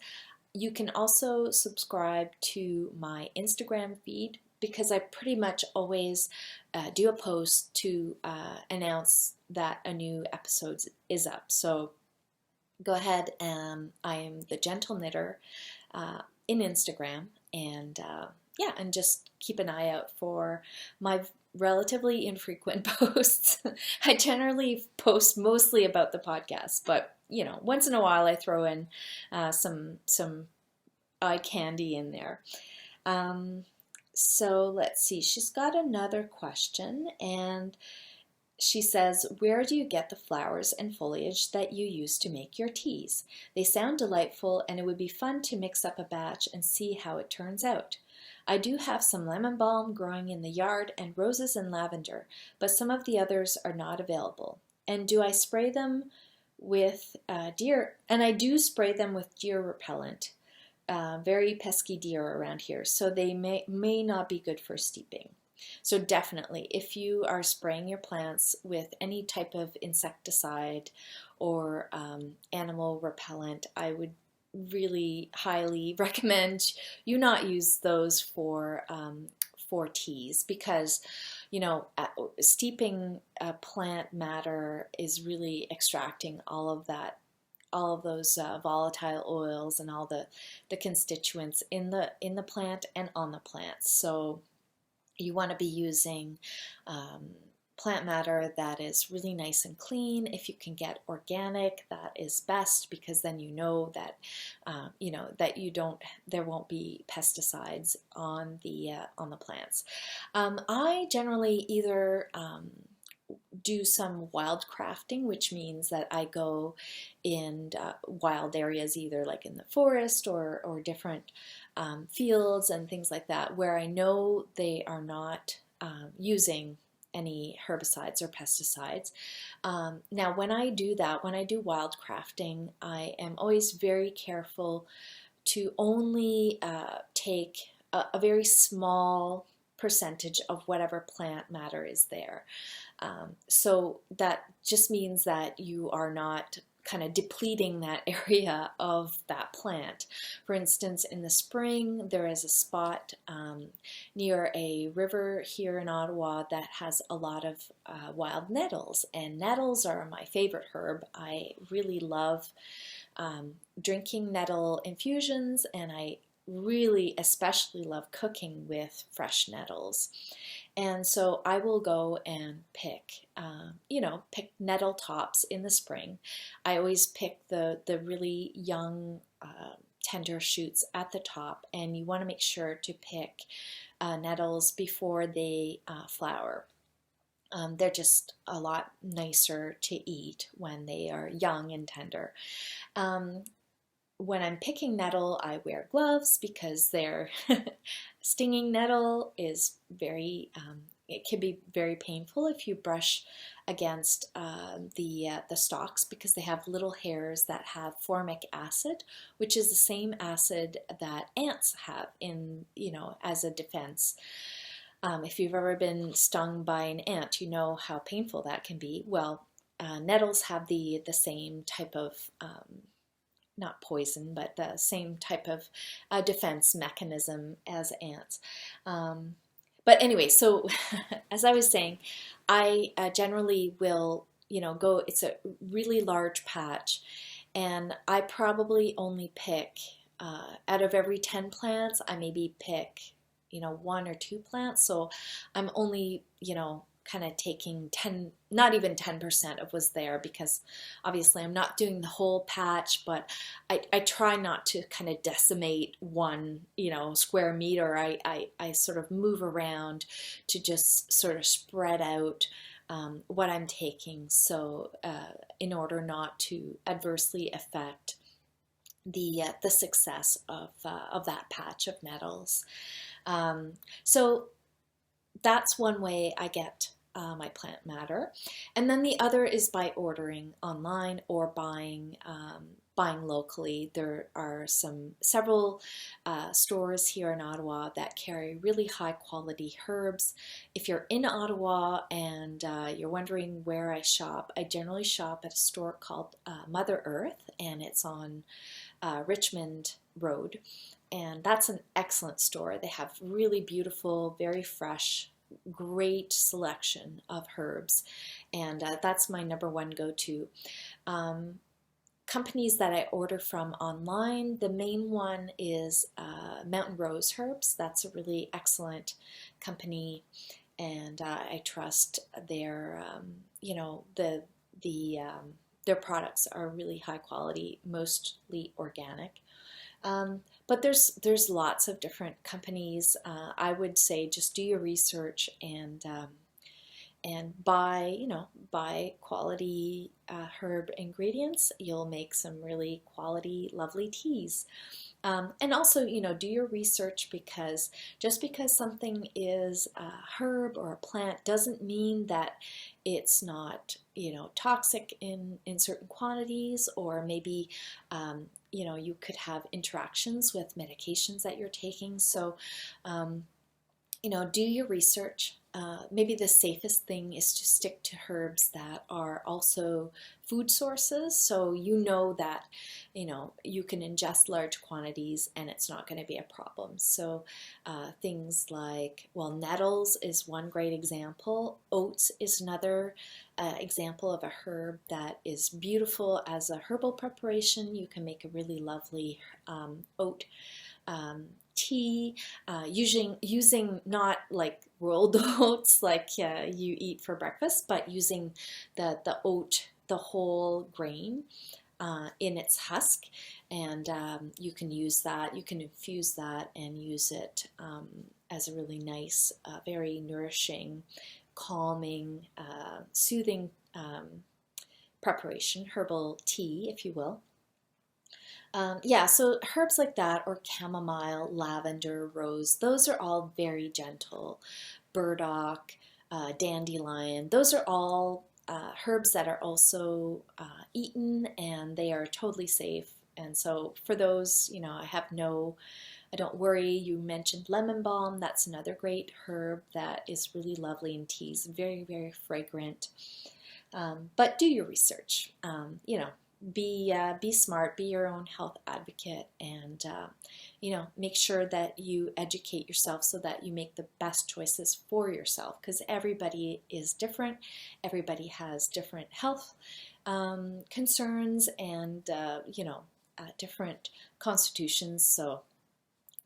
You can also subscribe to my Instagram feed, because I pretty much always do a post to announce that a new episode is up. So go ahead, and I am the Gentle Knitter in Instagram, and yeah, and just keep an eye out for my relatively infrequent posts. I generally post mostly about the podcast, but you know, once in a while I throw in some eye candy in there. So let's see, she's got another question, and she says, where do you get the flowers and foliage that you use to make your teas? They sound delightful, and it would be fun to mix up a batch and see how it turns out. I do have some lemon balm growing in the yard and roses and lavender, but some of the others are not available. And do I spray them with deer? And I do spray them with deer repellent. Very pesky deer around here, so they may not be good for steeping. So definitely, if you are spraying your plants with any type of insecticide or animal repellent, I would really highly recommend you not use those for teas, because you know, steeping plant matter is really extracting all of those volatile oils and all the constituents in the plant and on the plants. So you want to be using plant matter that is really nice and clean. If you can get organic, that is best, because then you know that there won't be pesticides on the plants. I generally either do some wild crafting, which means that I go in wild areas, either like in the forest or different fields and things like that, where I know they are not using any herbicides or pesticides. Now, when I do that, when I do wild crafting, I am always very careful to only take a very small percentage of whatever plant matter is there. So that just means that you are not kind of depleting that area of that plant. For instance, in the spring, there is a spot near a river here in Ottawa that has a lot of wild nettles, and nettles are my favorite herb. I really love drinking nettle infusions, and I really especially love cooking with fresh nettles. And so I will go and pick nettle tops in the spring. I always pick the really young, tender shoots at the top, and you want to make sure to pick nettles before they flower. They're just a lot nicer to eat when they are young and tender. When I'm picking nettle, I wear gloves, because their stinging nettle is it can be very painful if you brush against the stalks, because they have little hairs that have formic acid, which is the same acid that ants have as a defense. If you've ever been stung by an ant, you know how painful that can be. Well, nettles have the same type of not poison, but the same type of defense mechanism as ants. But anyway, so as I was saying, I generally will, go, it's a really large patch, and I probably only pick, out of every 10 plants, I maybe pick, 1 or 2 plants. So I'm only, kind of taking 10, not even 10% of what's there, because obviously I'm not doing the whole patch, but I try not to kind of decimate one, square meter. I sort of move around to just sort of spread out what I'm taking, so in order not to adversely affect the success of that patch of nettles. So that's one way I get my plant matter. And then the other is by ordering online or buying locally. There are several stores here in Ottawa that carry really high quality herbs. If you're in Ottawa and you're wondering where I shop, I generally shop at a store called Mother Earth, and it's on Richmond Road. And that's an excellent store. They have really beautiful, very fresh great selection of herbs, and that's my number one go-to. Companies that I order from online, the main one is Mountain Rose Herbs. That's a really excellent company, and I trust their, their products are really high quality, mostly organic. But there's lots of different companies. I would say just do your research and buy quality herb ingredients. You'll make some really quality, lovely teas. And also, do your research, because just because something is a herb or a plant doesn't mean that it's not, toxic in certain quantities, or maybe, you could have interactions with medications that you're taking. So, do your research. Maybe the safest thing is to stick to herbs that are also food sources, so that you can ingest large quantities and it's not going to be a problem. So things like, nettles is one great example. Oats is another example of a herb that is beautiful as a herbal preparation. You can make a really lovely oat tea, using not like rolled oats like you eat for breakfast, but using the oat, the whole grain in its husk, and you can use that, you can infuse that and use it as a really nice, very nourishing, calming, soothing preparation, herbal tea, if you will. So herbs like that, or chamomile, lavender, rose, those are all very gentle. Burdock, dandelion, those are all herbs that are also eaten, and they are totally safe. And so for those, I don't worry. You mentioned lemon balm. That's another great herb that is really lovely in teas, very, very fragrant. But do your research, be smart, be your own health advocate, and make sure that you educate yourself so that you make the best choices for yourself, because everybody is different, everybody has different health concerns, and different constitutions. So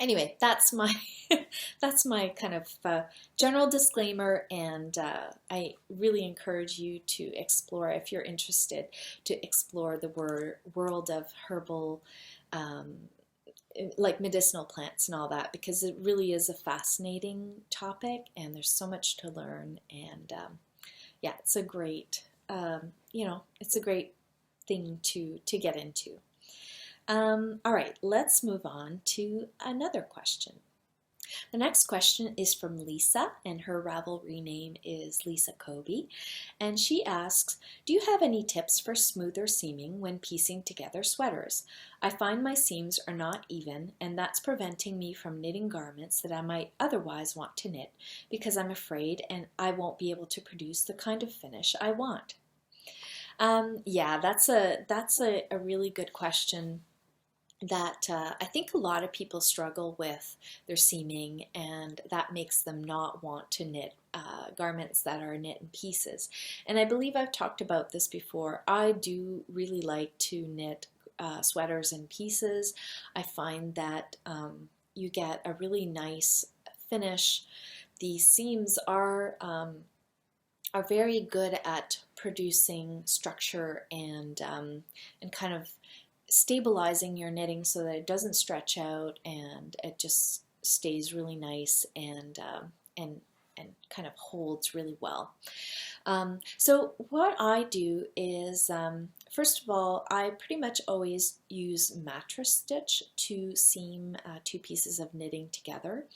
anyway, that's my that's my kind of general disclaimer, and I really encourage you to explore, if you're interested, to explore the world of herbal, like medicinal plants and all that, because it really is a fascinating topic, and there's so much to learn, and it's a great, it's a great thing to get into. All right, let's move on to another question. The next question is from Lisa, and her Ravelry name is Lisa Kobe, and she asks, do you have any tips for smoother seaming when piecing together sweaters? I find my seams are not even, and that's preventing me from knitting garments that I might otherwise want to knit, because I'm afraid and I won't be able to produce the kind of finish I want. That's a really good question that I think a lot of people struggle with their seaming, and that makes them not want to knit garments that are knit in pieces. And I believe I've talked about this before. I do really like to knit sweaters in pieces. I find that you get a really nice finish. The seams are very good at producing structure and kind of stabilizing your knitting so that it doesn't stretch out, and it just stays really nice and kind of holds really well. So what I do is, first of all, I pretty much always use mattress stitch to seam two pieces of knitting together.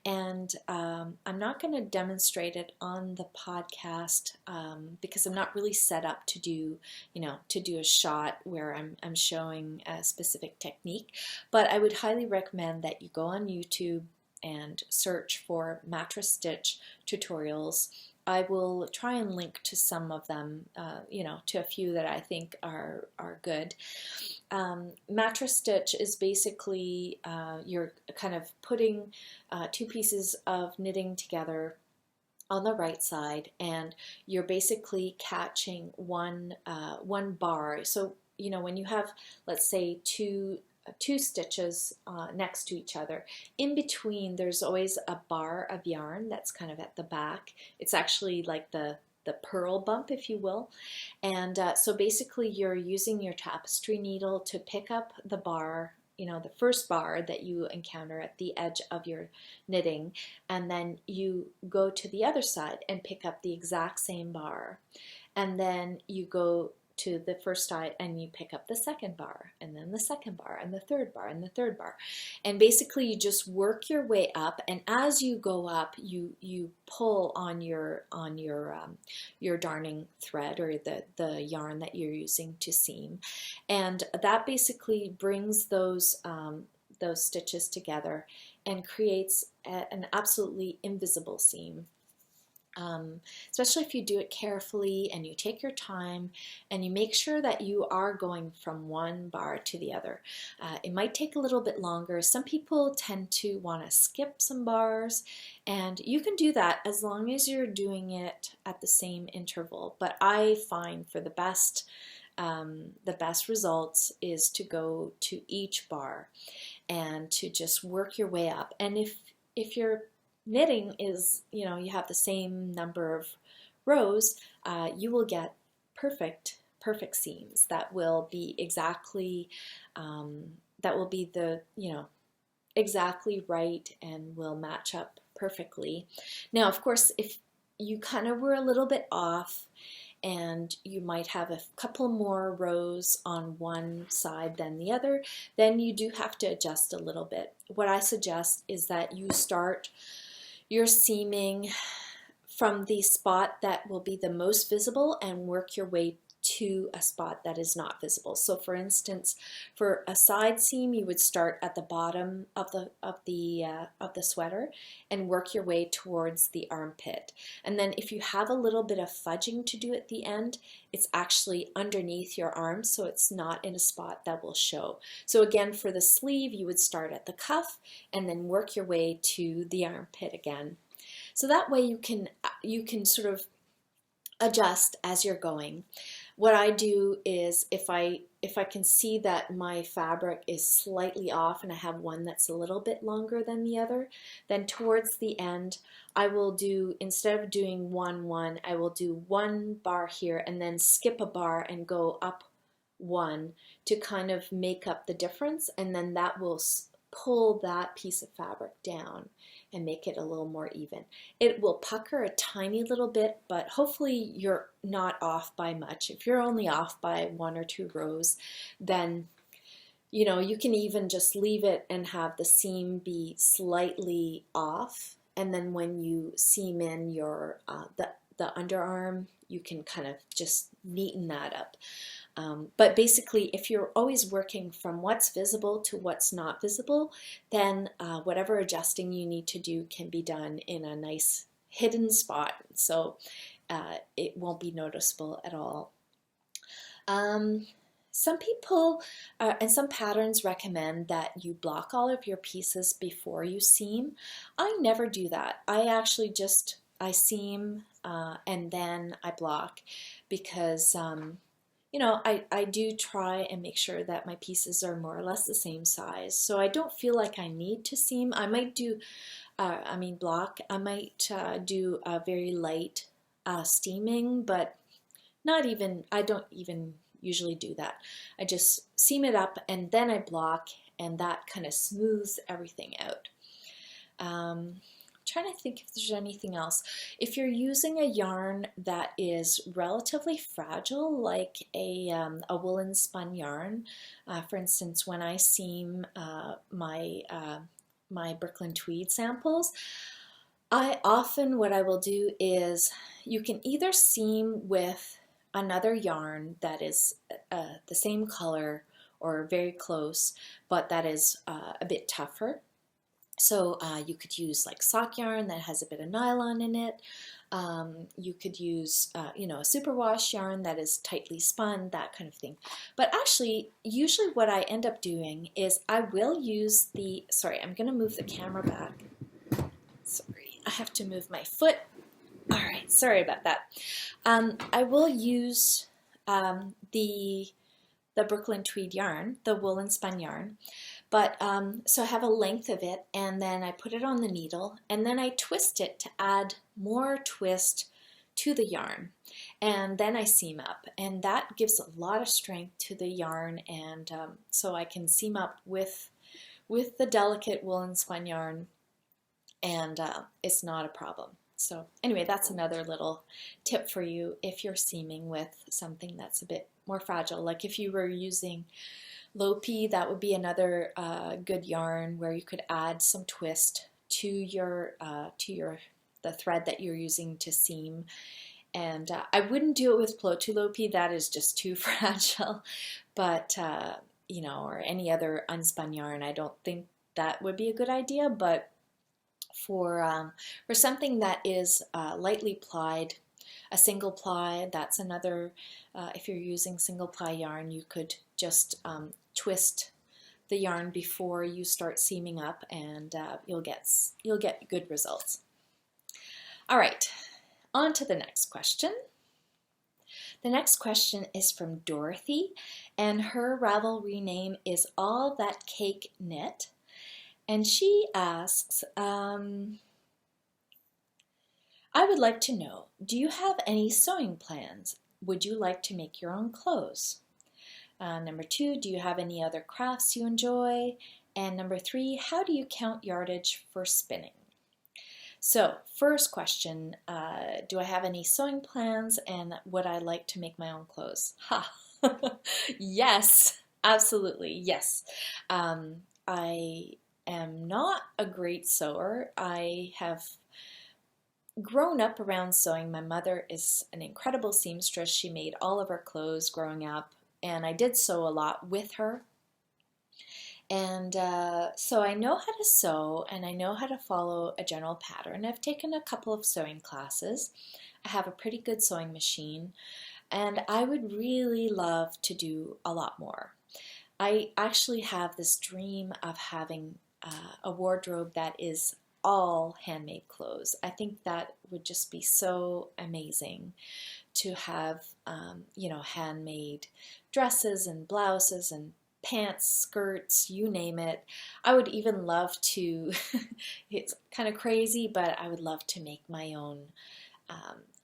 And I'm not going to demonstrate it on the podcast because I'm not really set up to do, a shot where I'm showing a specific technique. But I would highly recommend that you go on YouTube and search for mattress stitch tutorials. I will try and link to some of them, to a few that I think are good. Mattress stitch is basically you're kind of putting two pieces of knitting together on the right side, and you're basically catching one bar. So when you have, let's say, two stitches next to each other, in between there's always a bar of yarn that's kind of at the back. It's actually like the purl bump, if you will. And so basically you're using your tapestry needle to pick up the bar, the first bar that you encounter at the edge of your knitting, and then you go to the other side and pick up the exact same bar, and then you go to the first side and you pick up the second bar, and then the second bar, and the third bar, and the third bar. And basically you just work your way up, and as you go up you pull on your darning thread, or the yarn that you're using to seam, and that basically brings those stitches together and creates an absolutely invisible seam. Especially if you do it carefully and you take your time and you make sure that you are going from one bar to the other. It might take a little bit longer. Some people tend to want to skip some bars, and you can do that as long as you're doing it at the same interval. But I find for the best results is to go to each bar and to just work your way up. And if you're knitting is, you have the same number of rows, you will get perfect seams that will be exactly, exactly right and will match up perfectly. Now, of course, if you kind of were a little bit off, and you might have a couple more rows on one side than the other, then you do have to adjust a little bit. What I suggest is that you start your seaming from the spot that will be the most visible and work your way to a spot that is not visible. So for instance, for a side seam, you would start at the bottom of the sweater and work your way towards the armpit. And then if you have a little bit of fudging to do at the end, it's actually underneath your arm, so it's not in a spot that will show. So again, for the sleeve, you would start at the cuff and then work your way to the armpit again. So that way you can sort of adjust as you're going. What I do is if I can see that my fabric is slightly off and I have one that's a little bit longer than the other, then towards the end I will do, instead of doing 1-1, I will do one bar here and then skip a bar and go up one to kind of make up the difference, and then that will pull that piece of fabric down and make it a little more even. It will pucker a tiny little bit, but hopefully you're not off by much. If you're only off by 1 or 2 rows, then you can even just leave it and have the seam be slightly off, and then when you seam in your the underarm, you can kind of just neaten that up. But basically, if you're always working from what's visible to what's not visible, then whatever adjusting you need to do can be done in a nice hidden spot, so it won't be noticeable at all. Some people and some patterns recommend that you block all of your pieces before you seam. I never do that. I actually I seam and then I block, because I do try and make sure that my pieces are more or less the same size. So I don't feel like I need to seam. I might do, block. I might do a very light steaming, but I don't even usually do that. I just seam it up and then I block, and that kind of smooths everything out. Trying to think if there's anything else. If you're using a yarn that is relatively fragile, like a woolen spun yarn, for instance, when I seam my Brooklyn tweed samples, what I will do is, you can either seam with another yarn that is the same color or very close, but that is a bit tougher. So you could use like sock yarn that has a bit of nylon in it. You could use, a superwash yarn that is tightly spun, that kind of thing. But actually, usually what I end up doing is I will use sorry, I'm going to move the camera back. Sorry, I have to move my foot All right, sorry about that. I will use the Brooklyn tweed yarn, the woolen spun yarn, but so I have a length of it, and then I put it on the needle, and then I twist it to add more twist to the yarn, and then I seam up, and that gives a lot of strength to the yarn, and so I can seam up with the delicate woolen spun yarn, and it's not a problem. So anyway, that's another little tip for you if you're seaming with something that's a bit more fragile. Like if you were using Lopi, that would be another good yarn where you could add some twist to the thread that you're using to seam. And I wouldn't do it with Plotu Lopi, that is just too fragile. But you know, or any other unspun yarn, I don't think that would be a good idea. But for something that is lightly plied, a single ply, that's another, if you're using single ply yarn, you could just twist the yarn before you start seaming up, and you'll get good results. All right, on to the next question. The next question is from Dorothy, and her Ravelry name is All That Cake Knit. And she asks, I would like to know, do you have any sewing plans? Would you like to make your own clothes? Number 2, do you have any other crafts you enjoy? And number 3, how do you count yardage for spinning? So first question, do I have any sewing plans, and would I like to make my own clothes? Ha! Yes, absolutely, yes. I am not a great sewer. I have grown up around sewing. My mother is an incredible seamstress. She made all of our clothes growing up, and I did sew a lot with her. And so I know how to sew, and I know how to follow a general pattern. I've taken a couple of sewing classes. I have a pretty good sewing machine, and I would really love to do a lot more. I actually have this dream of having a wardrobe that is all handmade clothes. I think that would just be so amazing to have, you know, handmade dresses and blouses and pants, skirts, you name it. I would even love to, it's kind of crazy, but I would love to make my own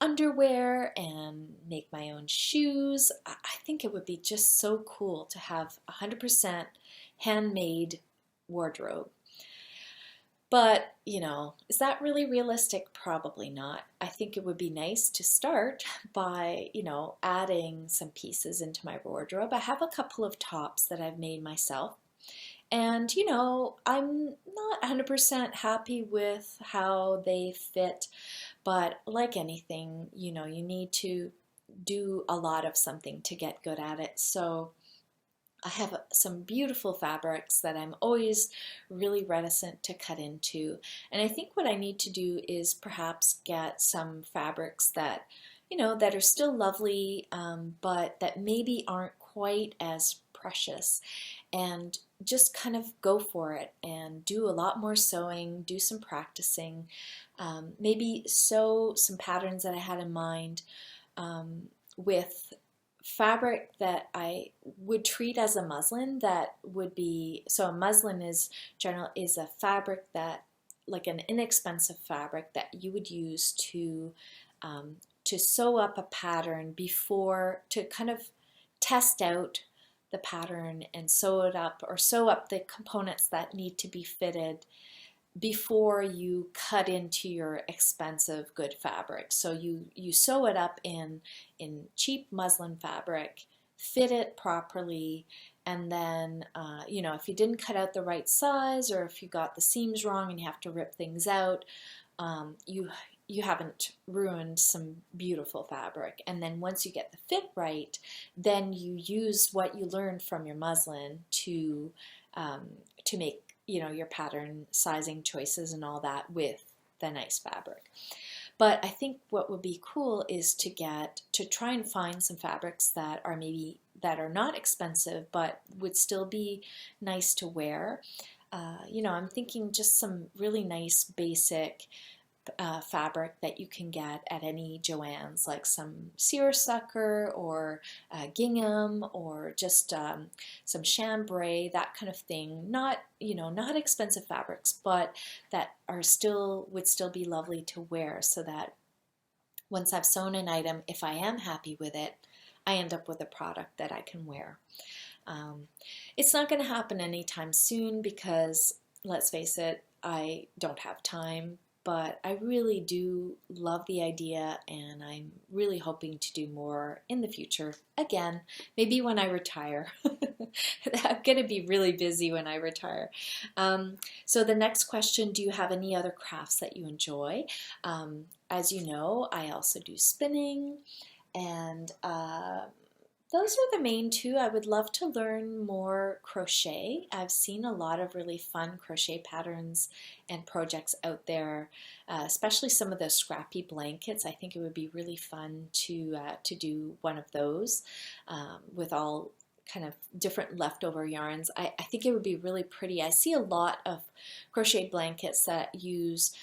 underwear and make my own shoes. I think it would be just so cool to have 100% handmade wardrobe. But, you know, is that really realistic? Probably not. I think it would be nice to start by, you know, adding some pieces into my wardrobe. I have a couple of tops that I've made myself. And, you know, I'm not 100% happy with how they fit, but like anything, you know, you need to do a lot of something to get good at it. So I have some beautiful fabrics that I'm always really reticent to cut into. And I think what I need to do is perhaps get some fabrics that, you know, that are still lovely, but that maybe aren't quite as precious, and just kind of go for it and do a lot more sewing, do some practicing, maybe sew some patterns that I had in mind with fabric that I would treat as a muslin. That would be, so a muslin is a fabric that, like an inexpensive fabric that you would use to sew up a pattern before, to kind of test out the pattern and sew it up, or sew up the components that need to be fitted before you cut into your expensive good fabric. So you sew it up in cheap muslin fabric, fit it properly, and then you know, if you didn't cut out the right size, or if you got the seams wrong and you have to rip things out, you haven't ruined some beautiful fabric. And then once you get the fit right, then you use what you learned from your muslin to make, you know, your pattern sizing choices and all that with the nice fabric. But I think what would be cool is to try and find some fabrics that are not expensive but would still be nice to wear. You know, I'm thinking just some really nice basic fabric that you can get at any Joann's, like some seersucker or gingham or just some chambray, that kind of thing. Not, not expensive fabrics, but that would still be lovely to wear, so that once I've sewn an item, if I am happy with it, I end up with a product that I can wear. It's not going to happen anytime soon because, let's face it, I don't have time, but I really do love the idea, and I'm really hoping to do more in the future. Again, maybe when I retire. I'm going to be really busy when I retire. So the next question, do you have any other crafts that you enjoy? As you know, I also do spinning, and those are the main two. I would love to learn more crochet. I've seen a lot of really fun crochet patterns and projects out there, especially some of the scrappy blankets. I think it would be really fun to do one of those with all kind of different leftover yarns. I think it would be really pretty. I see a lot of crochet blankets that use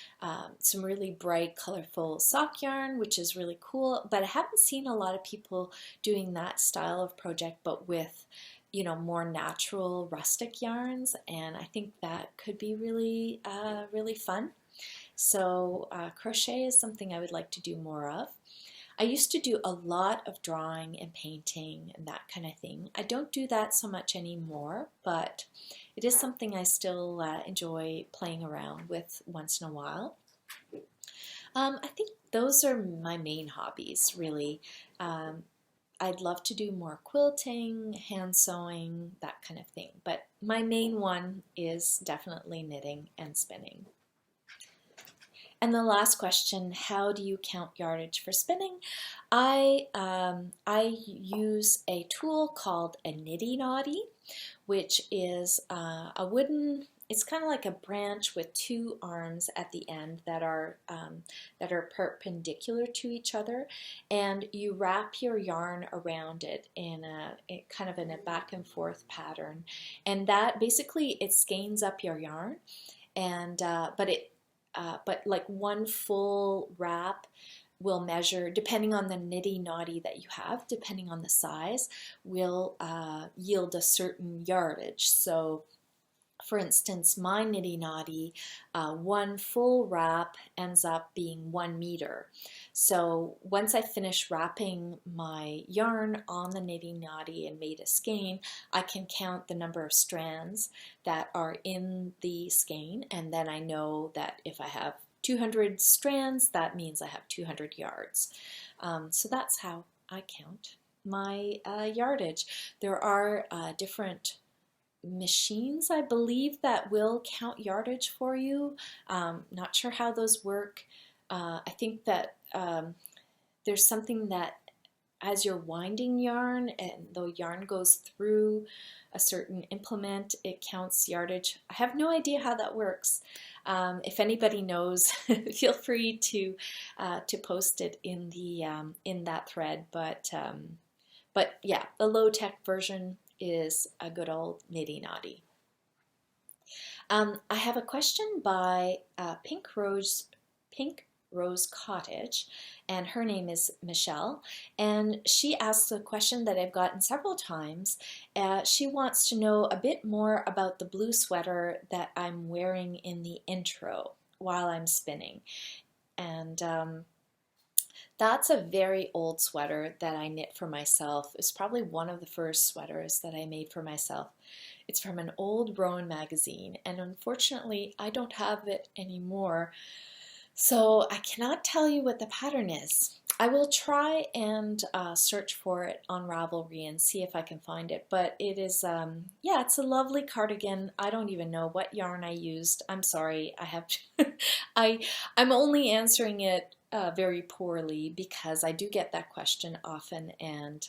some really bright, colorful sock yarn, which is really cool, but I haven't seen a lot of people doing that style of project, but with, more natural, rustic yarns, and I think that could be really, really fun. So crochet is something I would like to do more of. I used to do a lot of drawing and painting and that kind of thing. I don't do that so much anymore, but it is something I still enjoy playing around with once in a while. I think those are my main hobbies, really. I'd love to do more quilting, hand sewing, that kind of thing, but my main one is definitely knitting and spinning. And the last question, how do you count yardage for spinning? I use a tool called a niddy noddy, which is a wooden, it's kind of like a branch with two arms at the end that are perpendicular to each other, and you wrap your yarn around it in a back and forth pattern, and that basically it skeins up your yarn, and but like one full wrap will measure, depending on the niddy noddy that you have, depending on the size, will yield a certain yardage. So for instance, my niddy noddy, one full wrap ends up being 1 meter. So once I finish wrapping my yarn on the niddy noddy and made a skein, I can count the number of strands that are in the skein, and then I know that if I have 200 strands, that means I have 200 yards. So that's how I count my yardage. There are different machines, I believe, that will count yardage for you. Not sure how those work. I think that there's something that as you're winding yarn and the yarn goes through a certain implement, it counts yardage. I have no idea how that works. If anybody knows, feel free to post it in the in that thread. But yeah, the low-tech version is a good old niddy noddy. I have a question by Pink Rose Cottage, and her name is Michelle, and she asks a question that I've gotten several times. She wants to know a bit more about the blue sweater that I'm wearing in the intro while I'm spinning, and that's a very old sweater that I knit for myself. It's probably one of the first sweaters that I made for myself. It's from an old Rowan magazine, and unfortunately I don't have it anymore, so I cannot tell you what the pattern is. I will try and search for it on Ravelry and see if I can find it, but it is, yeah, it's a lovely cardigan. I don't even know what yarn I used. I'm sorry, I have I'm only answering it very poorly because I do get that question often, and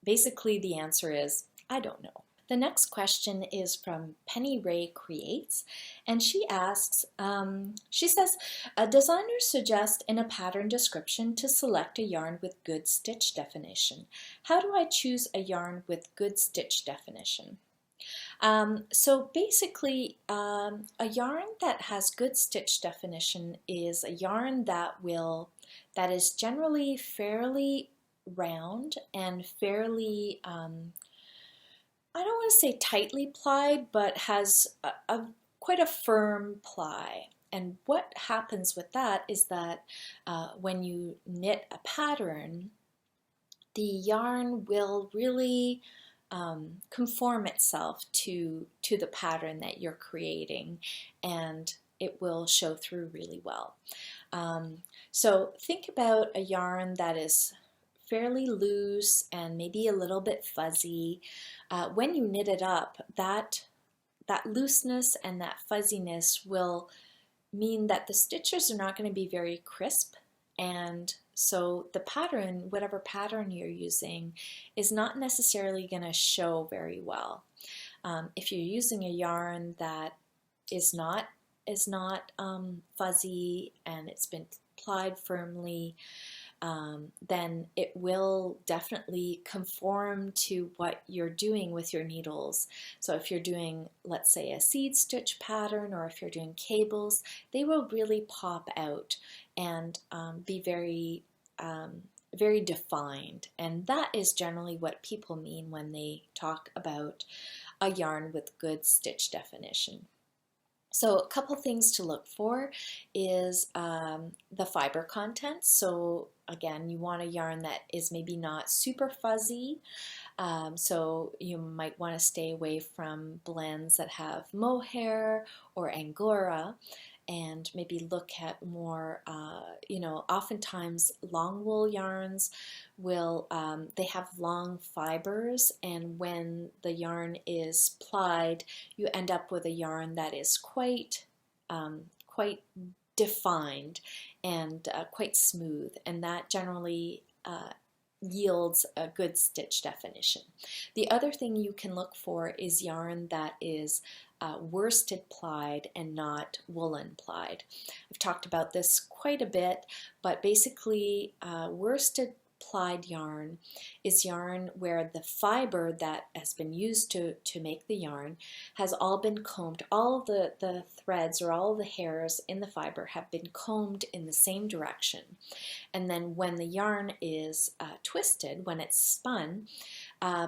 basically the answer is I don't know. The next question is from Penny Ray Creates, and she asks, she says, designers suggest in a pattern description to select a yarn with good stitch definition. How do I choose a yarn with good stitch definition? So basically, a yarn that has good stitch definition is a yarn that is generally fairly round and fairly, I don't want to say tightly plied, but has quite a firm ply. And what happens with that is that when you knit a pattern, the yarn will really conform itself to the pattern that you're creating, and it will show through really well. So think about a yarn that is fairly loose and maybe a little bit fuzzy. When you knit it up, that looseness and that fuzziness will mean that the stitches are not going to be very crisp, and so the pattern, whatever pattern you're using, is not necessarily going to show very well. If you're using a yarn that is not fuzzy and it's been plied firmly, then it will definitely conform to what you're doing with your needles. So if you're doing, let's say, a seed stitch pattern, or if you're doing cables, they will really pop out and be very, very defined. And that is generally what people mean when they talk about a yarn with good stitch definition. So a couple things to look for is the fiber content. So again, you want a yarn that is maybe not super fuzzy. So you might want to stay away from blends that have mohair or angora, and maybe look at more, oftentimes long wool yarns will, they have long fibers, and when the yarn is plied, you end up with a yarn that is quite defined and quite smooth, and that generally yields a good stitch definition. The other thing you can look for is yarn that is worsted plied and not woolen plied. I've talked about this quite a bit, but basically worsted plied yarn is yarn where the fiber that has been used to make the yarn has all been combed. All of the threads or all of the hairs in the fiber have been combed in the same direction. And then when the yarn is twisted, when it's spun,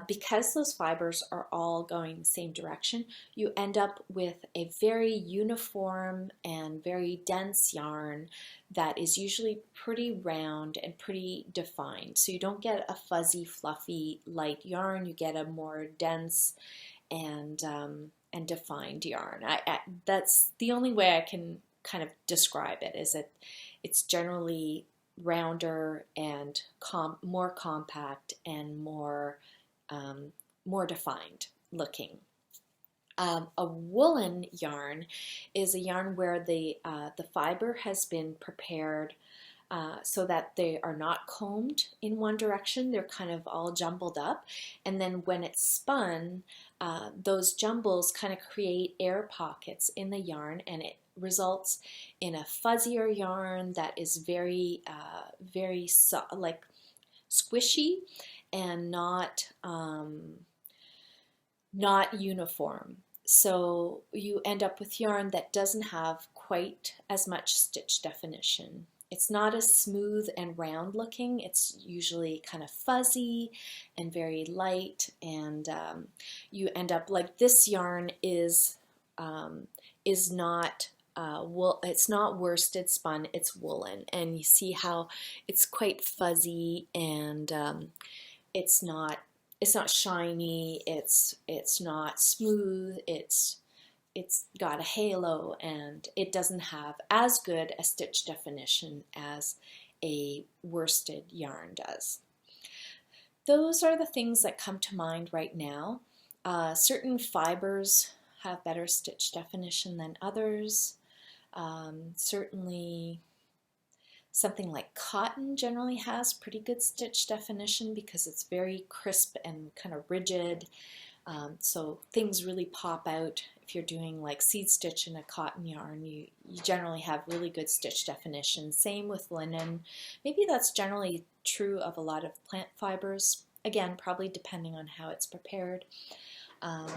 because those fibers are all going the same direction, you end up with a very uniform and very dense yarn that is usually pretty round and pretty defined. So you don't get a fuzzy, fluffy, light yarn. You get a more dense and defined yarn. That's the only way I can kind of describe it. Is that it's generally rounder and more compact and more defined looking. A woolen yarn is a yarn where the fiber has been prepared so that they are not combed in one direction. They're kind of all jumbled up, and then when it's spun, those jumbles kind of create air pockets in the yarn, and it results in a fuzzier yarn that is very like squishy and not uniform. So you end up with yarn that doesn't have quite as much stitch definition. It's not as smooth and round looking. It's usually kind of fuzzy and very light, and you end up like this yarn is not wool. It's not worsted spun, it's woolen, and you see how it's quite fuzzy, and it's not shiny, it's not smooth, it's got a halo, and it doesn't have as good a stitch definition as a worsted yarn does. Those are the things that come to mind right now. Certain fibers have better stitch definition than others. Certainly something like cotton generally has pretty good stitch definition because it's very crisp and kind of rigid. So things really pop out. If you're doing like seed stitch in a cotton yarn, you generally have really good stitch definition. Same with linen. Maybe that's generally true of a lot of plant fibers. Again, probably depending on how it's prepared. Um,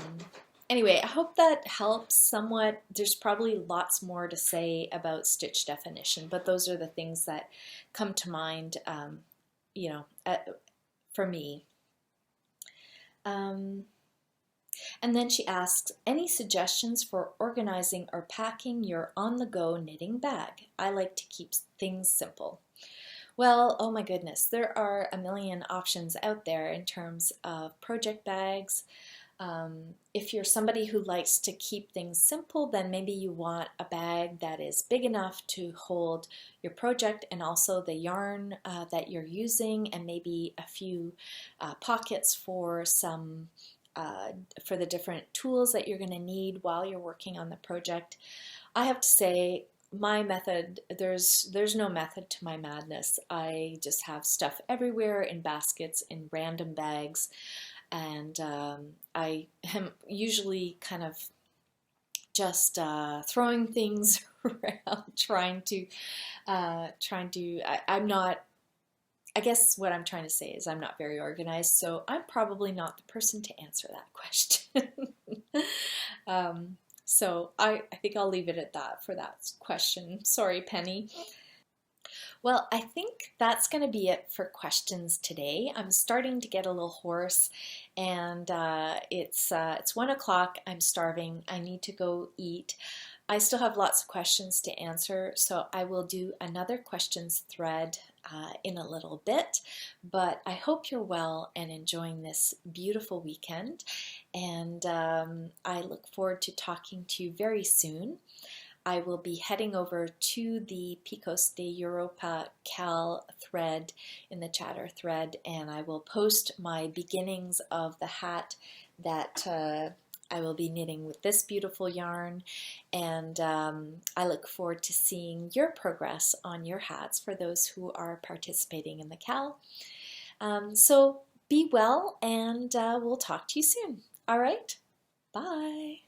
anyway, I hope that helps somewhat. There's probably lots more to say about stitch definition, but those are the things that come to mind, you know, for me. And then she asks, any suggestions for organizing or packing your on-the-go knitting bag? I like to keep things simple. Well, oh my goodness, there are a million options out there in terms of project bags. If you're somebody who likes to keep things simple, then maybe you want a bag that is big enough to hold your project and also the yarn that you're using, and maybe a few pockets for some for the different tools that you're going to need while you're working on the project. I have to say, my method, there's no method to my madness. I just have stuff everywhere in baskets, in random bags, and I am usually kind of just throwing things around, I'm not, I guess what I'm trying to say is I'm not very organized, so I'm probably not the person to answer that question. So I think I'll leave it at that for that question. Sorry, Penny. Well, I think that's going to be it for questions today. I'm starting to get a little hoarse, and it's 1 o'clock. I'm starving. I need to go eat. I still have lots of questions to answer, so I will do another questions thread in a little bit. But I hope you're well and enjoying this beautiful weekend, and I look forward to talking to you very soon. I will be heading over to the Picos de Europa KAL thread in the chatter thread, and I will post my beginnings of the hat that I will be knitting with this beautiful yarn, and I look forward to seeing your progress on your hats for those who are participating in the KAL. So be well, and we'll talk to you soon. All right, bye.